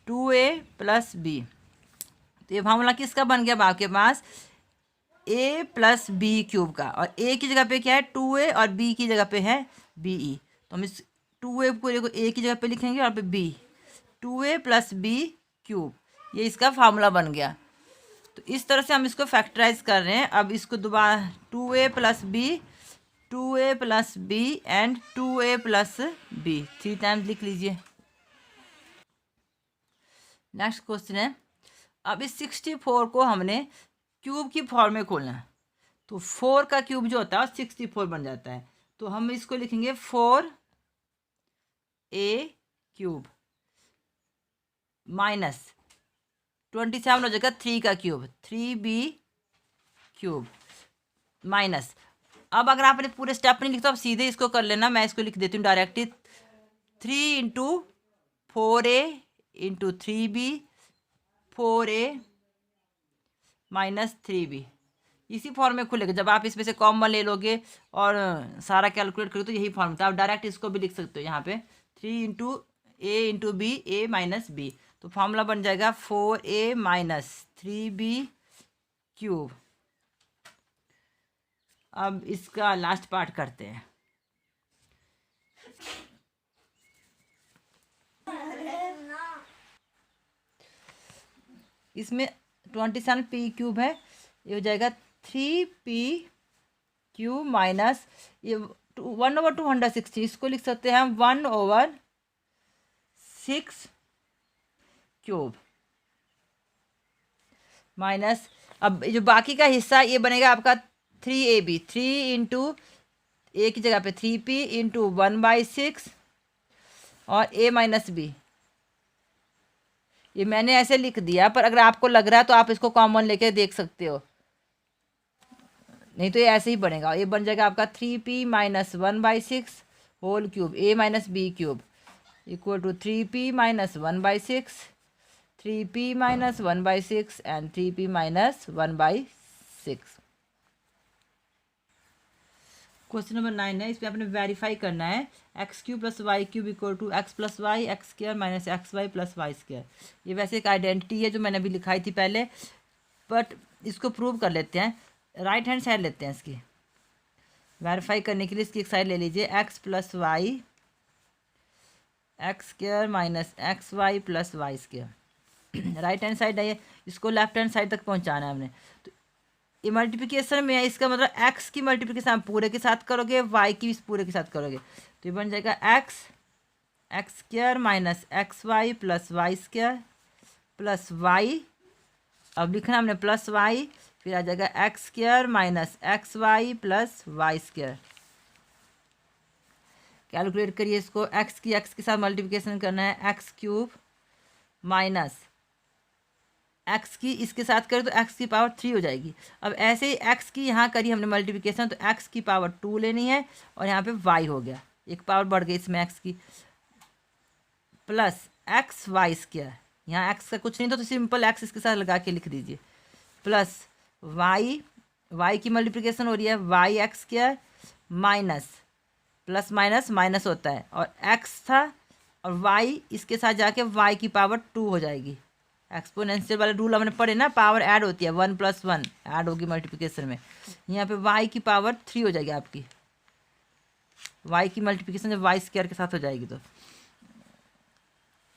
2a प्लस b, तो ये फॉर्मूला किसका बन गया आपके पास, a प्लस b³ का, और a की जगह पे क्या है 2a और b की जगह पे है be, तो हम इस 2a को देखो a की जगह पे लिखेंगे और पे b, 2a प्लस b³, ये इसका फार्मूला बन गया। तो इस तरह से हम इसको फैक्टराइज कर रहे हैं। अब इसको दोबारा 2a plus b, 2a plus b and 2a plus b 3 times लिख लीजिए। नेक्स्ट क्वेश्चन है, अब इस 64 को हमने क्यूब की फॉर्म में खोलना है, तो 4 का क्यूब जो होता है 64 बन जाता है, तो हम इसको लिखेंगे 4a³ माइनस 27 हो जाएगा 3 का क्यूब, 3b³ माइनस, अब अगर आपने पूरे स्टेप नहीं लिखा तो आप सीधे इसको कर लेना, मैं इसको लिख देती हूँ directly, 3 into 4a into 3b, 4a minus 3b, इसी फॉर्म में खुलेगा। जब आप इसमें से कॉमन ले लोगे और सारा कैलकुलेट करोगे तो यही फॉर्म था, आप डायरेक्ट इसको भी लिख सकते हो यहाँ पे 3 into a into b, a minus b, तो फॉर्मूला बन जाएगा 4a माइनस 3b³। अब इसका लास्ट पार्ट करते हैं। इसमें 27p³ है, ये हो जाएगा 3p³ माइनस ये 1/260, इसको लिख सकते हैं हम 1/6³ माइनस, अब जो बाकी का हिस्सा ये बनेगा आपका 3ab, 3 इंटू ए की जगह पे 3p इंटू 1/6 और a माइनस b, ये मैंने ऐसे लिख दिया, पर अगर आपको लग रहा है तो आप इसको कॉमन लेके देख सकते हो, नहीं तो ये ऐसे ही बनेगा, ये बन जाएगा आपका 3p minus 1/6 whole cube a minus b³ equal to 3p minus 1/6, 3p minus 1/6 and 3p minus 1/6। Question number 9 है, इसमें आपने वेरीफाई करना है x³ plus y³ equal to x plus Y x² minus xy plus y²। ये वैसे एक identity है जो मैंने अभी लिखाई थी पहले, बट इसको प्रूव कर लेते हैं। राइट हैंड साइड लेते हैं इसकी, वेरीफाई करने के लिए इसकी एक साइड ले लीजिए, x plus Y x² minus xy plus y²। Right hand side है ये, इसको लेफ्ट हैंड साइड तक पहुंचाना है हमने। तो ये मल्टीप्लिकेशन में है, इसका मतलब x की मल्टीप्लिकेशन आप पूरे के साथ करोगे, y की भी पूरे के साथ करोगे, तो ये बन जाएगा x² minus xy plus y² plus y, अब लिखना हमने प्लस y, फिर आ जाएगा x² minus xy plus y²। Calculate करिए इसको, x की x के साथ मल्टीप्लिकेशन करना है, x³ माइनस x की इसके साथ करें तो x की पावर 3 हो जाएगी। अब ऐसे ही x की यहाँ करी हमने मल्टीप्लिकेशन, तो x की पावर 2 लेनी है और यहाँ पे y हो गया, एक पावर बढ़ गई इसमें x की, प्लस xy², यहाँ x का कुछ नहीं तो सिंपल x इसके साथ लगा के लिख दीजिए, प्लस y की मल्टीप्लिकेशन हो रही है y(x²) minus plus minus minus होता है, और x था और y इसके साथ जाके y की पावर 2 हो जाएगी। एक्सपोनेंशियल वाले रूल हमने पढ़े ना, पावर ऐड होती है, 1 + 1 ऐड होगी मल्टीप्लिकेशन में, यहाँ पे y की पावर 3 हो जाएगी आपकी, y की मल्टीप्लिकेशन जब y² के साथ हो जाएगी तो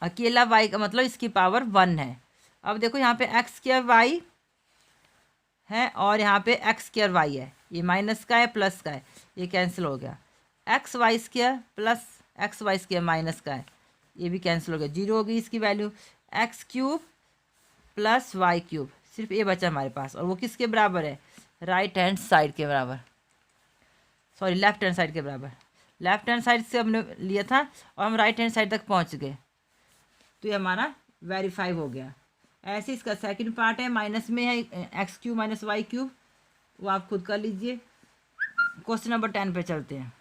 अकेला y का मतलब इसकी पावर 1 है। अब देखो यहाँ पे x² y है और यहाँ पे x² y है, ये माइनस का है प्लस का है, ये कैंसिल हो गया, xy² प्लस xy² माइनस का है, ये भी कैंसिल हो गया, 0 होगी इसकी value. X cube plus Y cube, सिर्फ ये बचा हमारे पास, और वो किसके बराबर है, राइट हैंड साइड के बराबर, सॉरी लेफ्ट हैंड साइड के बराबर। लेफ्ट हैंड साइड से हमने लिया था और हम राइट हैंड साइड तक पहुंच गए, तो ये हमारा वेरीफाई हो गया। ऐसे इसका सेकंड पार्ट है, माइनस में है X cube minus Y cube, वो आप खुद कर लीजिए। क्वेश्चन नंबर 10 पे चलते हैं।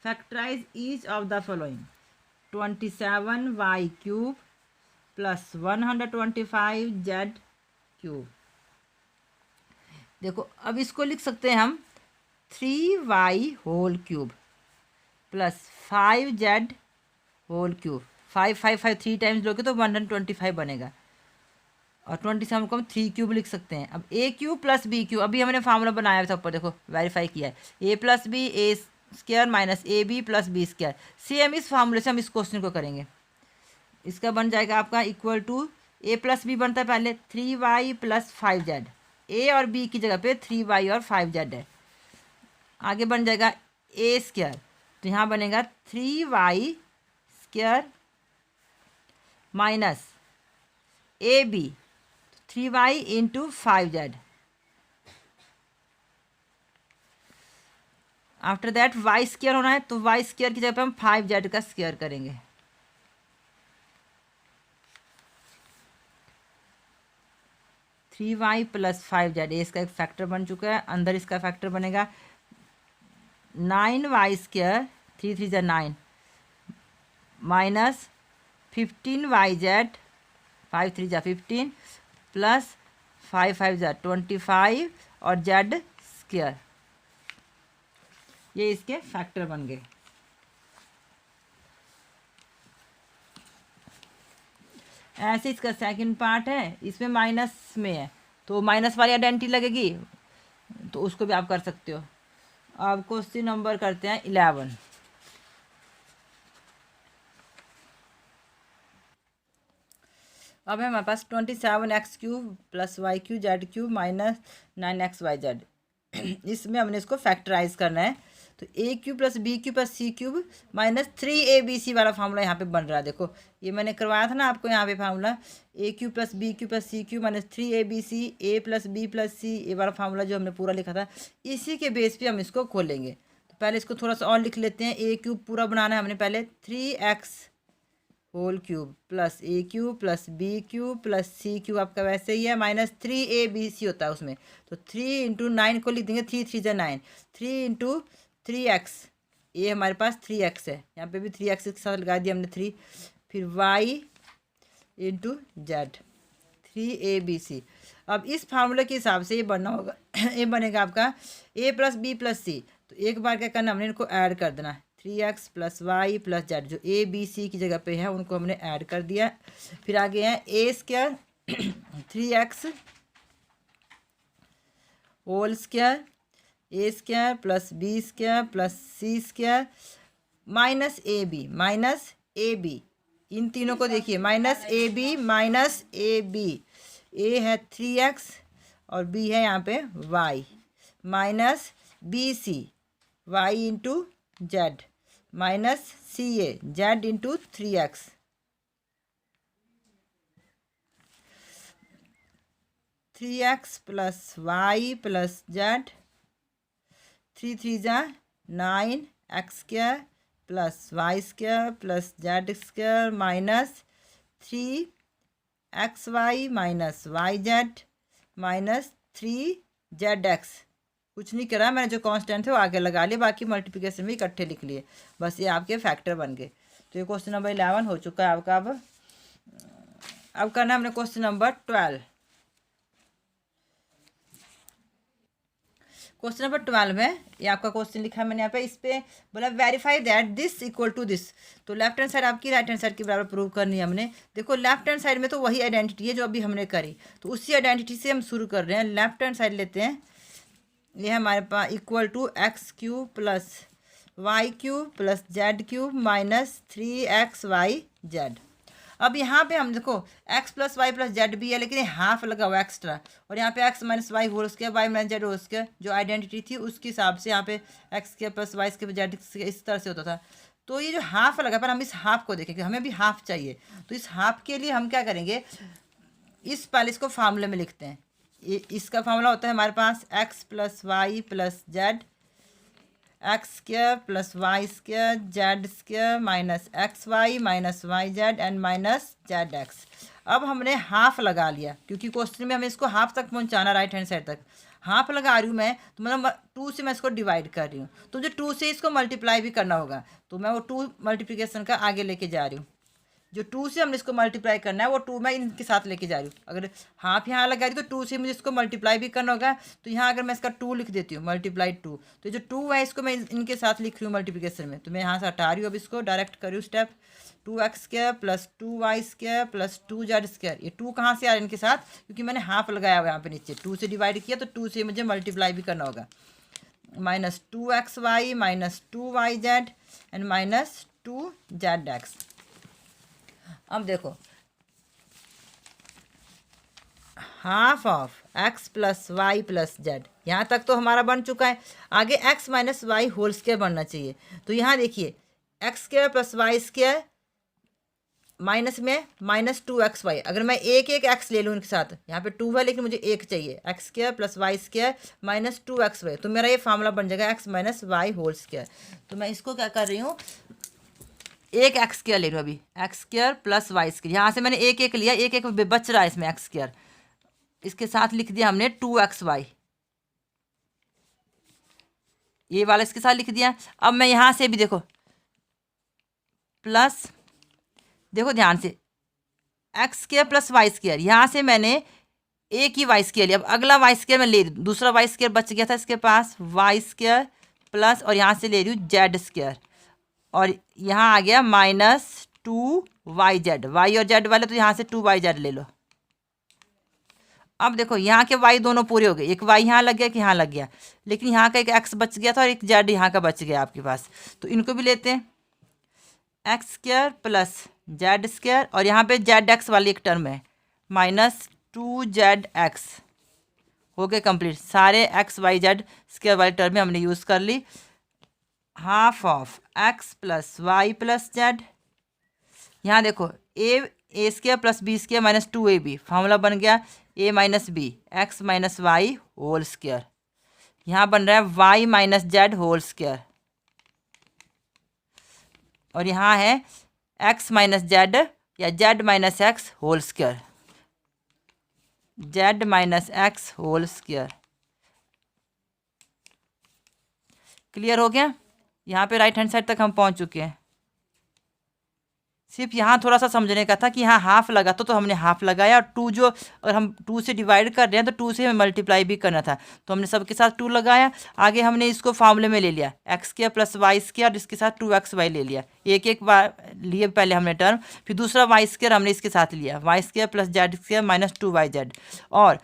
Factorise each of the following, 27 Y cube plus 125 Z cube. देखो अब इसको लिख सकते हैं हम 3y whole cube plus 5z whole cube. 5 5 5 3 times लोगे तो 125 बनेगा, और 27 को हम 3 क्यूब लिख सकते हैं। अब a cube plus b cube, अभी हमने फार्मूला बनाया था ऊपर, देखो वेरीफाई किया है, a plus B A square minus A B plus B square. Same इस फार्मूले से हम इस क्वेश्चन को करेंगे। इसका बन जाएगा आपका equal to a plus B बनता है पहले 3y प्लस 5z, a और b की जगह पे 3y और 5z है। आगे बन जाएगा ए स्क्वायर, तो यहाँ बनेगा 3y square minus A B 3y into 5z। After that y square होना है, तो y स्क्वायर की जगह पे हम 5z का स्क्वायर करेंगे। थ्री वाई प्लस 5z, ये इसका एक फैक्टर बन चुका है। अंदर इसका फैक्टर बनेगा 9y स्क्वायर, 3 3 जा 9 माइनस 15yz, 5 3 जा 15 प्लस 5 5 जा 25 और z स्क्वायर। ये इसके फैक्टर बन गए। ऐसे इसका सेकंड पार्ट है, इसमें माइनस में है तो माइनस वाली आइडेंटिटी लगेगी, तो उसको भी आप कर सकते हो। अब क्वेश्चन नंबर करते हैं 11। अब है हमारे पास 27x cube plus Y cube Z cube minus 9xyz। इसमें हमने इसको फैक्टराइज करना है, तो A cube plus B cube plus C cube minus 3abc वाला फार्मूला यहाँ पे बन रहा है। देखो ये मैंने करवाया था ना आपको, यहाँ पे formula a cube plus B cube plus C cube minus 3abc a plus B plus c, ये वाला फार्मूला जो हमने पूरा लिखा था, इसी के बेस पे हम इसको खोलेंगे। तो पहले इसको थोड़ा सा और लिख लेते हैं। ए क्यूब पूरा बनाना है हमने पहले, 3x whole cube plus a cube plus B cube plus C cube, आपका वैसे ही है, माइनस 3abc होता है उसमें, तो 3 इंटू 9 को लिख देंगे, 3 3 जा 9, 3 इंटू 3x, ये हमारे पास 3x है, यहाँ पे भी 3x के साथ लगा दिया हमने 3, फिर y इंटू जेड 3abc। अब इस फार्मूले के हिसाब से ये बनना होगा ये बनेगा आपका a प्लस बी प्लस सी, तो एक बार क्या करना, हमने इनको ऐड कर देना है, 3x plus Y plus Z, जो ए बी सी की जगह पे है उनको हमने ऐड कर दिया। फिर आगे है ए स्क्वायर 3x होल स्क्वायर ए square plus B square plus सी स्क्वायर माइनस ए बी, इन तीनों को देखिए, माइनस ए बी, ए है 3x और बी है यहाँ पे y, minus B c y into z minus c a z into 3x, three x plus Y plus z, 3 3 जा 9 x square plus Y square plus Z square minus 3xy minus Y Z minus 3zx। कुछ नहीं करा मैंने, जो constant थे वो आगे लगा लिए, बाकी मल्टीप्लिकेशन में इकट्ठे लिख लिए, बस ये आपके फैक्टर बन गए। तो ये क्वेश्चन नंबर 11 हो चुका है आपका। अब करना है हमने क्वेश्चन नंबर 12। क्वेश्चन नंबर 12 है, ये आपका क्वेश्चन लिखा है मैंने यहाँ पे, इस पे बोला verify that this equal to this, तो लेफ्ट हैंड साइड आपकी राइट हैंड साइड के बराबर प्रूव करनी है हमने। देखो लेफ्ट हैंड साइड में तो वही आइडेंटिटी है जो अभी हमने करी, तो उसी आइडेंटिटी से हम शुरू कर रहे हैं। लेफ्ट हैंड साइड लेते हैं, ये है हमारे पास equal to x cube plus Y cube plus Z cube minus 3xyz। अब यहाँ पे हम देखो x plus Y plus z भी है, लेकिन हाफ लगा हुआ एक्स्ट्रा, और यहाँ पे x minus Y whole square Y minus Z whole square, जो आइडेंटिटी थी उसके हिसाब से यहाँ पे x square plus Y square Z इस तरह से होता था। तो ये जो हाफ लगा, पर हम इस हाफ को देखेंगे, हमें भी हाफ चाहिए। तो इस हाफ के लिए हम क्या करेंगे, पहले इसको फार्मूले में लिखते हैं। इसका फार्मूला होता है हमारे पास x plus Y plus Z, x square plus Y square z square minus x Y minus Y z and minus Z x. अब हमने हाफ लगा लिया, क्योंकि क्वेश्चन में हमें इसको हाफ तक पहुंचाना, राइट हैंड साइड तक। हाफ लगा रही हूँ मैं, तो मतलब 2 से मैं इसको डिवाइड कर रही हूँ, तो मुझे 2 से इसको मल्टीप्लाई भी करना होगा, तो मैं वो 2 मल्टीप्लिकेशन का आगे लेके जा रही हूँ। जो 2 से हमने इसको मल्टीप्लाई करना है वो 2 मैं इनके साथ लेके जा रही हूँ। अगर हाफ यहाँ लगा रही तो 2 से मुझे इसको मल्टीप्लाई भी करना होगा, तो यहाँ अगर मैं इसका 2 लिख देती हूँ मल्टीप्लाई 2, तो जो 2 है इसको मैं इनके साथ लिख रही हूँ मल्टीप्लिकेशन में। तो मैं यहाँ से हटा रही हूँ, अब इसको डायरेक्ट कर रही हूँ step, 2x square plus 2y square plus 2z square. ये 2 कहाँ से आ रहा है इनके साथ, क्योंकि मैंने हाफ लगाया हुआ यहाँ पे नीचे, 2 से डिवाइड किया तो 2 से मुझे मल्टीप्लाई भी करना होगा। Minus 2xy minus 2yz and minus 2zx। अब देखो, half of x plus Y plus Z, यहाँ तक तो हमारा बन चुका है। आगे X minus Y whole square बनना चाहिए। तो यहाँ देखिए, X square plus Y square minus में माइनस 2xy, अगर मैं एक एक एक्स ले लूँ इनके साथ, यहाँ पे 2 है लेकिन मुझे एक चाहिए, X square plus Y square minus 2xy, तो मेरा ये फार्मूला बन जाएगा X minus Y whole square. तो मैं इसको क्या कर रही हूँ, एक एक्स स्क्वायर ले रही हूँ अभी, X square plus Y square, यहाँ से मैंने एक एक लिया, एक एक बच रहा है इसमें एक्स स्क्वायर, इसके साथ लिख दिया हमने 2xy, ये वाला इसके साथ लिख दिया। अब मैं यहाँ से भी देखो प्लस, देखो ध्यान से, X square plus Y square, यहाँ से मैंने एक ही वाई स्क्वायर लिया, अब अगला वाई स्क्वायर मैं ले रही हूँ, दूसरा वाई स्क्वायर बच गया था इसके पास, वाई स्क्वायर प्लस, और यहाँ से ले रही हूँ जेड स्क्वायर, और यहाँ आ गया माइनस 2yz, वाई और जेड वाले तो यहाँ से 2yz ले लो। अब देखो यहाँ के y दोनों पूरे हो गए, एक y यहाँ लग गया कि यहाँ लग गया, लेकिन यहाँ का एक x बच गया था और एक z यहाँ का बच गया आपके पास, तो इनको भी लेते हैं, x square plus Z square, और यहाँ पे जेड एक्स वाली एक टर्म है, माइनस 2zx, हो गए कंप्लीट। सारे एक्स वाई जेड स्क्वायर वाली टर्म में हमने यूज़ कर ली। Half of x plus Y plus Z, यहाँ देखो a square plus B square minus 2ab, formula बन गया a minus b x minus Y whole square, यहाँ बन रहा है y minus Z whole square, और यहाँ है x माइनस जेड या z minus x whole square, z minus x whole square. Clear हो गया, यहाँ पे राइट हैंड साइड तक हम पहुँच चुके हैं। सिर्फ यहाँ थोड़ा सा समझने का था कि यहाँ हाफ लगा तो हमने हाफ लगाया, और 2 जो अगर हम 2 से डिवाइड कर रहे हैं तो 2 से हमें मल्टीप्लाई भी करना था, तो हमने सबके साथ 2 लगाया। आगे हमने इसको फार्मूले में ले लिया, X square plus Y square, और इसके साथ 2xy ले लिया, एक एक बार लिए पहले हमने टर्म, फिर दूसरा वाई स्क्वायर हमने इसके साथ लिया, Y square plus Z square minus 2yz, और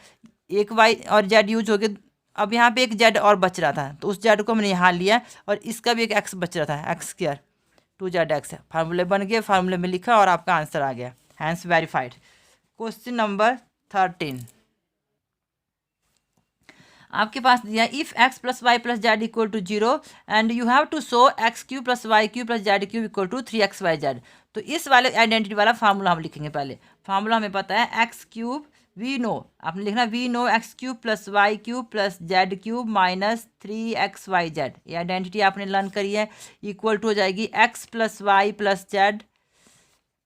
एक वाई और जेड यूज हो गया। अब यहाँ पे एक जेड और बच रहा था, तो उस जेड को हमने यहाँ लिया, और इसका भी एक एक्स बच रहा था, एक्स स्क्वायर 2zx है, फार्मूले बन गए, फार्मूले में लिखा और आपका आंसर आ गया, हैंस वेरीफाइड। क्वेश्चन नंबर 13 आपके पास दिया, if x plus Y plus Z equal to 0 and you have to show X cube plus Y cube plus Z cube equal to 3xyz। तो इस वाले आइडेंटिटी वाला फार्मूला हम लिखेंगे। पहले फार्मूला हमें पता है, एक्स क्यूब वी नो, आपने लिखना we know X cube plus Y cube plus Z cube minus 3xyz, ये आइडेंटिटी आपने लर्न करी है, इक्वल टू हो जाएगी X plus Y plus Z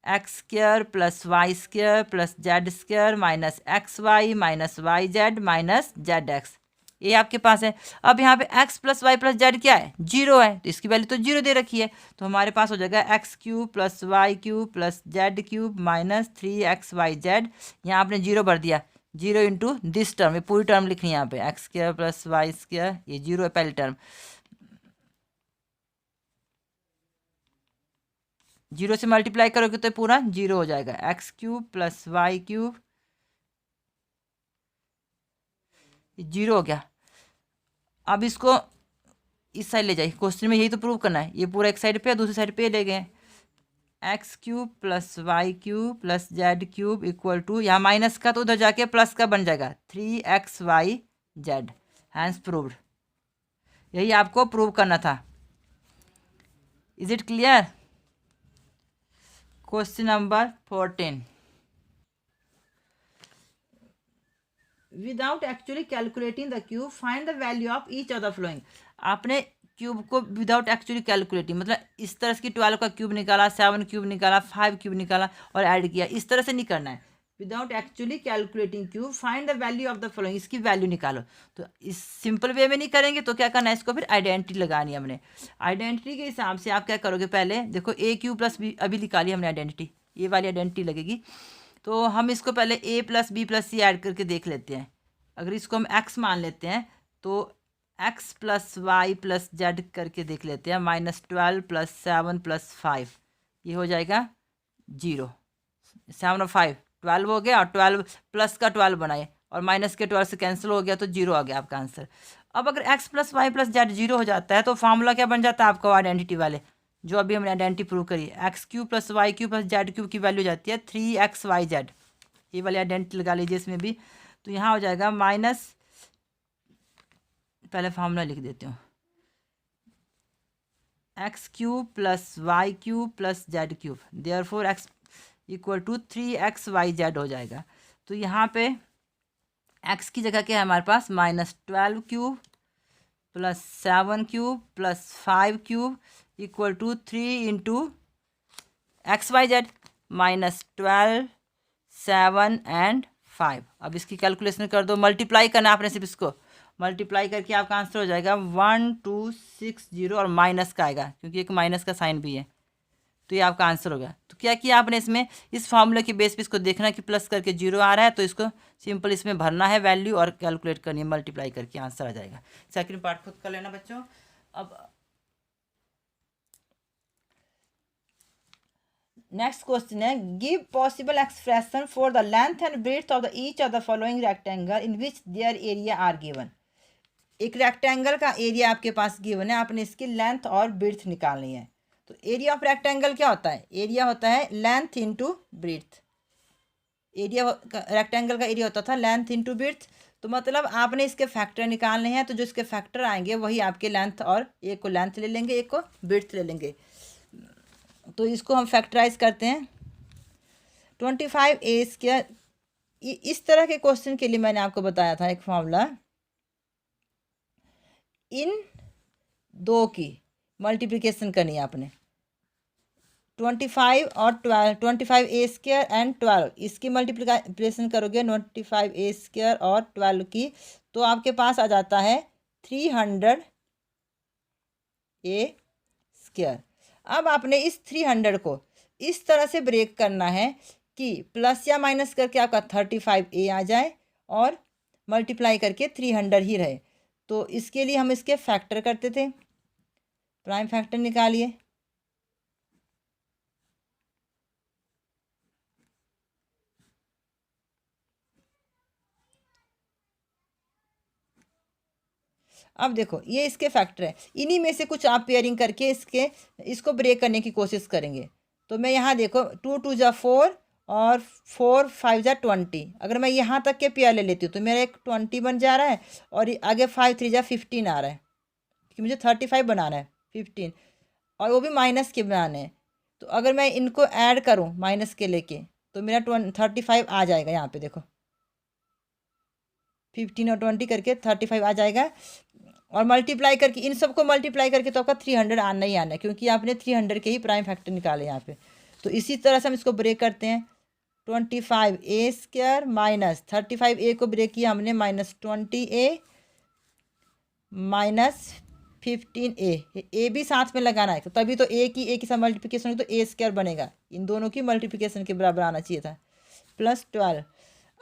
x square plus Y square plus Z square minus x Y minus Y Z minus Z X, ये आपके पास है। अब यहाँ पे x plus Y plus Z क्या है, 0 है, तो इसकी वैल्यू तो 0 दे रखी है, तो हमारे पास हो जाएगा X cube plus Y cube plus Z cube minus 3xyz, यहाँ आपने 0 भर दिया, 0 इंटू दिस टर्म, ये पूरी टर्म लिखनी है यहाँ पे, X square plus Y square, ये 0 है पहली टर्म, 0 से मल्टीप्लाई करोगे तो पूरा 0 हो जाएगा, X cube plus Y cube 0 हो गया। अब इसको इस साइड ले जाइए, क्वेश्चन में यही तो प्रूव करना है, ये पूरा एक साइड पे दूसरी साइड पे ले गए, X cube plus Y cube plus Z cube equal to, यहाँ माइनस का तो उधर जाके प्लस का बन जाएगा 3xyz, हैंस प्रूव्ड। यही आपको प्रूव करना था। Is it clear? Question number 14, without actually calculating the cube find the value of each of the flowing. आपने क्यूब को विदाउट एक्चुअली कैलकुलेटिंग मतलब इस तरह से 12 का क्यूब निकाला, 7 क्यूब निकाला, 5 क्यूब निकाला और ऐड किया, इस तरह से नहीं करना है। Without actually calculating cube find the value of the flowing, इसकी वैल्यू निकालो। तो इस सिंपल वे में नहीं करेंगे तो क्या करना है, इसको फिर आइडेंटिटी लगानी है हमने। आइडेंटिटी के हिसाब से आप क्या करोगे, पहले देखो ए क्यूब प्लस बी अभी निकाली हमने आइडेंटिटी, ये वाली आइडेंटिटी लगेगी। तो हम इसको पहले A plus B plus C add करके देख लेते हैं। अगर इसको हम एक्स मान लेते हैं तो X plus Y plus Z करके देख लेते हैं, -12 + 7 + 5 ये हो जाएगा 0। 7 और 5 12 हो गया, और 12 प्लस का 12 बनाए और माइनस के 12 से कैंसिल हो गया तो 0 आ गया आपका आंसर। अब अगर X plus Y plus Z 0 हो जाता है तो फार्मूला क्या बन जाता है आपका, आइडेंटिटी वाले जो अभी हमने आइडेंटिटी प्रूव करी, X cube plus Y cube plus Z cube की वैल्यू जाती है 3xyz। ये वाली आइडेंटिटी लगा लीजिए इसमें भी। तो यहाँ हो जाएगा माइनस, पहले फार्मूला लिख देती हूँ, X cube plus Y cube plus Z cube, therefore X equal to 3xyz हो जाएगा। तो यहाँ पे एक्स की जगह क्या है हमारे पास, -12 cube plus 7 cube plus 5 cube equal to 3 × xyz -12 7 and 5। अब इसकी कैलकुलेशन कर दो, मल्टीप्लाई करना आपने, सिर्फ इसको मल्टीप्लाई करके आपका आंसर हो जाएगा 1260 और माइनस का आएगा क्योंकि एक माइनस का साइन भी है, तो ये आपका आंसर होगा। तो क्या किया आपने इसमें, इस फार्मूले के बेस पे इसको देखना कि प्लस करके 0 आ रहा है तो इसको सिंपल इसमें भरना है वैल्यू और कैलकुलेट करनी है, मल्टीप्लाई करके आंसर आ जाएगा। सेकंड पार्ट खुद कर लेना बच्चों। अब नेक्स्ट क्वेश्चन है, give possible expression for the length and breadth of the each of the following rectangle in which their area are given. एक रेक्टेंगल का एरिया आपके पास गिवन है, आपने इसकी लेंथ और ब्रेड्थ निकालनी है। तो एरिया ऑफ रेक्टेंगल क्या होता है, एरिया होता है length into breadth. Area rectangle का एरिया होता था लेंथ इंटू ब्रेड्थ। तो मतलब आपने इसके फैक्टर निकालने हैं, तो जो इसके फैक्टर आएंगे वही आपके लेंथ, और एक को लेंथ ले लेंगे एक को ब्रेड्थ ले लेंगे। तो इसको हम फैक्टराइज करते हैं। 25a², इस तरह के क्वेश्चन के लिए मैंने आपको बताया था एक फॉर्मूला, इन दो की मल्टीप्लिकेशन करनी है आपने, 25 और 12, 25a² एंड 12, इसकी मल्टीप्लिकेशन करोगे 25a² और 12 की, तो आपके पास आ जाता है 300a²। अब आपने इस 300 को इस तरह से ब्रेक करना है कि प्लस या माइनस करके आपका 35a आ जाए और मल्टीप्लाई करके 300 ही रहे। तो इसके लिए हम इसके फैक्टर करते थे, प्राइम फैक्टर निकालिए। अब देखो ये इसके फैक्टर है, इन्हीं में से कुछ आप पेयरिंग करके इसको ब्रेक करने की कोशिश करेंगे। तो मैं यहाँ देखो 2 × 2 = 4 और 4 × 5 = 20। अगर मैं यहाँ तक के पेयर ले लेती हूँ तो मेरा एक 20 बन जा रहा है और आगे 5 × 3 = 15 आ रहा है, क्योंकि मुझे 35 बनाना है, 15 और वो भी माइनस के बनाने हैं। तो अगर मैं इनको ऐड करूँ माइनस के लेके तो मेरा 35 आ जाएगा। यहाँ पे देखो 15 और 20 करके 35 आ जाएगा, और मल्टीप्लाई करके इन सबको मल्टीप्लाई करके तो आपका 300 आना ही आना है, क्योंकि आपने 300 के ही प्राइम फैक्टर निकाले यहाँ पे। तो इसी तरह से हम इसको ब्रेक करते हैं, 25a² माइनस 35a को ब्रेक किया हमने, -20a माइनस 15a, ए भी साथ में लगाना है, तो तभी तो ए की साथ मल्टीप्लिकेशन होगी तो a² बनेगा, इन दोनों की मल्टीप्लिकेशन के बराबर आना चाहिए था, +12।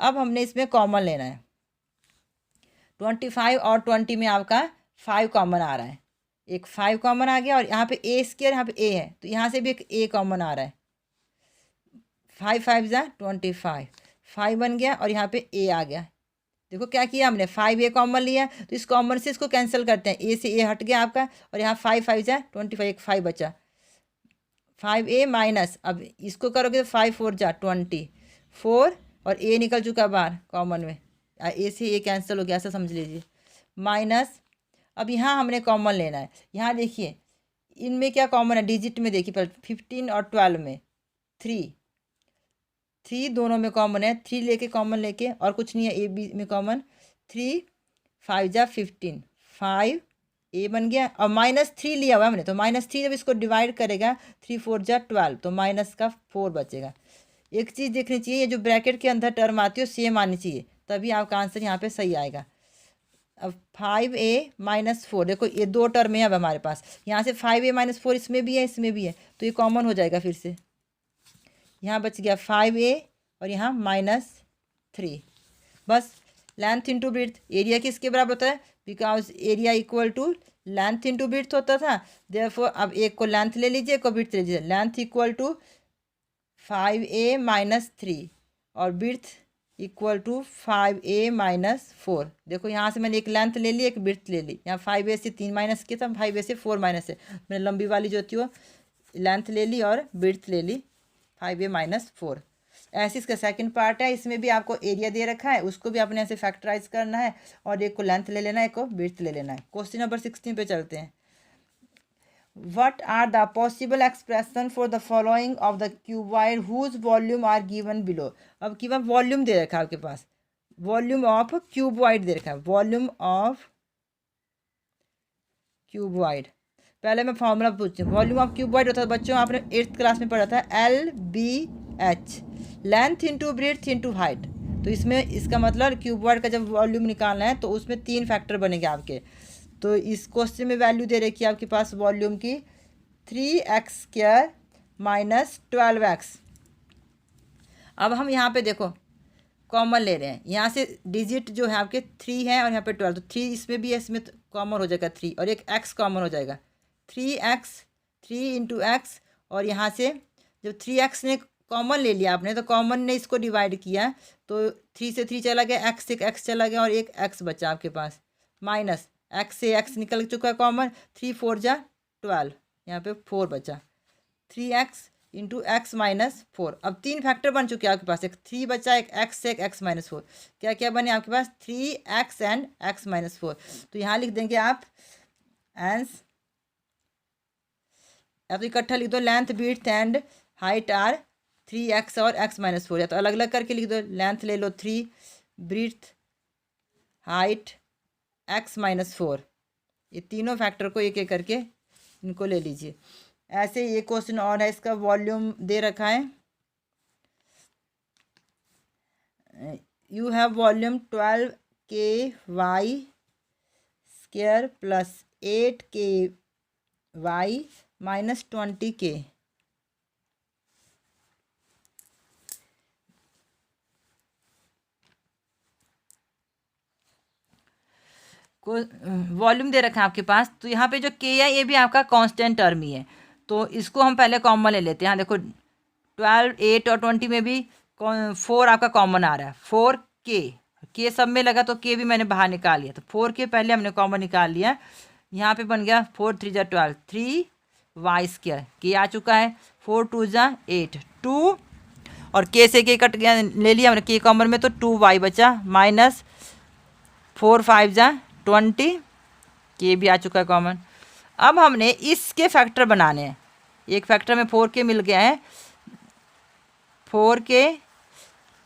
अब हमने इसमें कॉमन लेना है, 25 और 20 में आपका 5 कॉमन आ रहा है, एक 5 कॉमन आ गया, और यहाँ पे a², यहाँ पे a है तो यहाँ से भी एक a कॉमन आ रहा है, 5 × 5 = 25, 5 बन गया और यहाँ पे a आ गया। देखो क्या किया हमने, 5a कॉमन लिया, तो इस कॉमन से इसको कैंसिल करते हैं, a से a हट गया आपका, और यहाँ 5 × 5 = 25, एक 5 बचा, 5a माइनस, अब इसको करोगे तो 5 × 4 = 24 और a निकल चुका बाहर कॉमन में, ए से ए कैंसिल हो गया, ऐसा समझ लीजिए, माइनस। अब यहाँ हमने कॉमन लेना है, यहाँ देखिए इनमें क्या कॉमन है डिजिट में, देखिए पहले 15 और 12 में 3 दोनों में कॉमन है, 3 लेके कॉमन लेके, और कुछ नहीं है ए बी में कॉमन। 3 5 जा 15, 5 ए बन गया, और -3 लिया हुआ हमने, तो -3 जब इसको डिवाइड करेगा 3 4 जा 12, तो माइनस का 4 बचेगा। एक चीज़ देखनी चाहिए, ये जो ब्रैकेट के अंदर टर्म आती है सेम आनी चाहिए, तभी आपका आंसर यहाँ पे सही आएगा। अब 5a - 4, देखो ये दो टर्म है अब हमारे पास, यहाँ से 5a - 4 इसमें भी है इसमें भी है, तो ये कॉमन हो जाएगा फिर से। यहाँ बच गया 5a और यहाँ -3। बस लेंथ इंटू ब्रीथ, एरिया किसके बराबर होता है, because area equal to length into breadth होता था। देयरफॉर अब एक को लेंथ ले लीजिए, एक को ब्रीथ ले लीजिए। लेंथ इक्वल टू 5a - 3 और ब्रीथ इक्वल टू 5a - 4। देखो यहाँ से मैंने एक लेंथ ले ली, एक ब्रीथ ले ली। यहाँ 5a से 3 माइनस किया था, 5a से 4 माइनस है, मैंने लंबी वाली जो थी वो लेंथ ले ली और ब्रीथ ले ली 5a - 4। ऐसे इसका सेकंड पार्ट है, इसमें भी आपको एरिया दे रखा है, उसको भी अपने ऐसे फैक्टराइज करना है, और एक को लेंथ ले लेना है, एक को ब्रीथ ले लेना है। क्वेश्चन नंबर 16 पे चलते हैं। What are the possible expression for the following of the cuboid whose volume are given below? अब गिवन वॉल्यूम दे रखा है आपके पास, वॉल्यूम ऑफ क्यूबॉइड दे रखा है, वॉल्यूम ऑफ क्यूबॉइड। पहले मैं फॉर्मूला पूछूँ, वॉल्यूम ऑफ क्यूबॉइड होता है बच्चों, आपने 8th क्लास में पढ़ा था, LBH, length into breadth into height. तो इसमें इसका मतलब क्यूबॉइड का जब वॉल्यूम निकालना है तो उसमें 3 फैक्टर बनेंगे आपके। तो इस क्वेश्चन में वैल्यू दे रखी है आपके पास वॉल्यूम की 3x² - 12x। अब हम यहाँ पे देखो कॉमन ले रहे हैं, यहाँ से डिजिट जो है आपके 3 है और यहाँ पे 12, तो 3 इसमें भी है, इसमें कॉमन हो जाएगा 3, और एक x कॉमन हो जाएगा 3x, 3 इंटू एक्स, और यहाँ से जब 3x ने कॉमन ले लिया आपने, तो कॉमन ने इसको डिवाइड किया, तो 3 से 3 चला गया, x से x चला गया, और एक x बचा आपके पास, माइनस x से x निकल चुका है कॉमन, 3 4 जा 12, यहाँ पे 4 बचा, 3x इंटू एक्स - 4। अब 3 फैक्टर बन चुके हैं आपके पास, एक 3 बचा, एक x से एक x - 4, क्या क्या बने आपके पास 3x एंड x - 4। तो यहाँ लिख देंगे आप एंस, अब तो इकट्ठा लिख दो, length breadth and height are 3x और x - 4, या तो अलग अलग करके लिख दो, लेंथ ले लो 3, ब्रीड्थ हाइट x - 4, ये तीनों फैक्टर को एक एक करके इनको ले लीजिए। ऐसे ये क्वेश्चन और है, इसका वॉल्यूम दे रखा है, you have volume 12KY² plus 8KY - 20K। को वॉल्यूम दे रखा है आपके पास, तो यहाँ पे जो के है ये भी आपका कांस्टेंट टर्म ही है, तो इसको हम पहले कॉमन ले लेते हैं। यहाँ देखो 12, 8 और 20 में भी 4 आपका कॉमन आ रहा है, 4K सब में लगा, तो के भी मैंने बाहर निकाल लिया, तो 4K पहले हमने कॉमन निकाल लिया। यहाँ पे बन गया 4 3 जा 12, 3y², के आ चुका है, 4 2 जा 8, 2, और के से के कट गया, ले लिया हमने के कॉमन में, तो 2y बचा, माइनस 4 5 जा 20, के भी आ चुका है कॉमन। अब हमने इसके फैक्टर बनाने हैं, एक फैक्टर में 4K मिल गया है, 4K,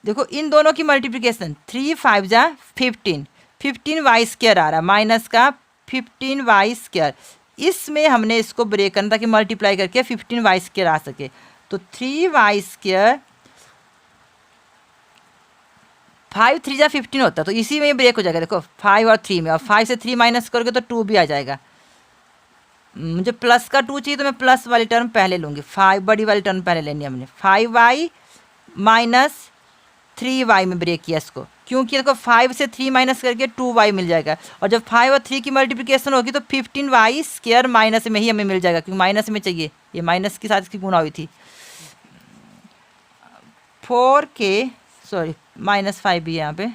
देखो इन दोनों की मल्टीप्लिकेशन 3 5 जा 15, 15y² आ रहा है, माइनस का 15y², इसमें हमने इसको ब्रेक करना ताकि मल्टीप्लाई करके 15y² आ सके, तो 3y², 5 3 जा 15 होता है, तो इसी में ब्रेक हो जाएगा, देखो 5 और 3 में, और 5 से 3 माइनस करोगे तो 2 भी आ जाएगा। मुझे प्लस का 2 चाहिए, तो मैं प्लस वाली टर्म पहले लूँगी, 5 बड़ी वाली टर्म पहले लेनी है हमने, 5y - 3y में ब्रेक किया इसको, क्योंकि देखो 5 से 3 माइनस करके 2y मिल जाएगा, और जब 5 और 3 की मल्टीप्लिकेशन होगी तो 15y² माइनस में ही हमें मिल जाएगा, क्योंकि माइनस में चाहिए, ये माइनस के साथ इसकी गुणा हुई थी। 4K सॉरी -5 भी है यहाँ पे,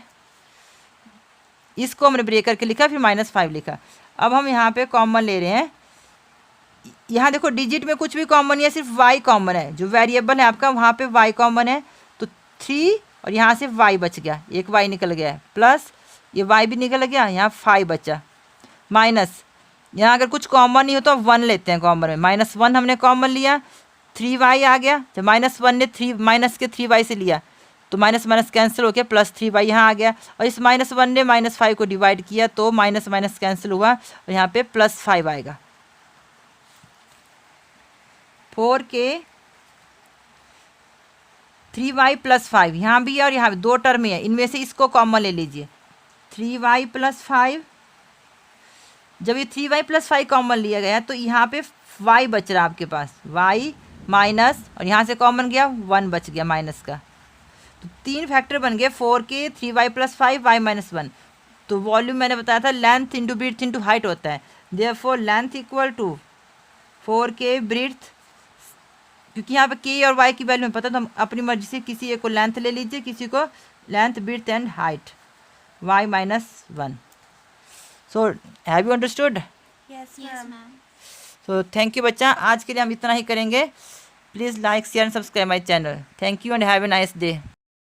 इसको हमने ब्रेक करके लिखा, फिर -5 लिखा। अब हम यहाँ पे कॉमन ले रहे हैं, यहाँ देखो डिजिट में कुछ भी कॉमन नहीं है, सिर्फ y कॉमन है, जो वेरिएबल है आपका वहाँ पे y कॉमन है, तो 3 और यहाँ से y बच गया, एक y निकल गया है, प्लस ये y भी निकल गया, यहाँ 5 बचा, माइनस यहाँ अगर कुछ कॉमन नहीं हो तो 1 लेते हैं कॉमन में, -1 हमने कॉमन लिया, 3y आ गया। जब -1 ने 3 माइनस के 3y से लिया तो माइनस माइनस कैंसिल हो गया, +3y यहाँ आ गया। और इस -1 ने -5 को डिवाइड किया तो माइनस माइनस कैंसिल हुआ और यहाँ पे +5 आएगा। 4k 3y + 5 यहाँ भी है और यहाँ भी 2 टर्म है, इनमें से इसको कॉमन ले लीजिए। 3y + 5, जब ये 3y + 5 कॉमन लिया गया तो यहाँ पे y बच रहा आपके पास, y माइनस, और यहाँ से कॉमन गया 1 बच गया माइनस का। तो 3 फैक्टर बन गए, 4k 3y + 5 y - 1। तो वॉल्यूम मैंने बताया था length into breadth into height होता है, therefore length equal to 4k breadth, क्योंकि यहाँ पे k और y की वैल्यू में पता तो हम अपनी मर्जी से किसी एक को लेंथ ले लीजिए, किसी को length breadth and height, y - 1। So have you understood? Yes, ma'am. So thank you बच्चा, आज के लिए हम इतना ही करेंगे। Please like share and subscribe my channel. Thank you and have a nice day.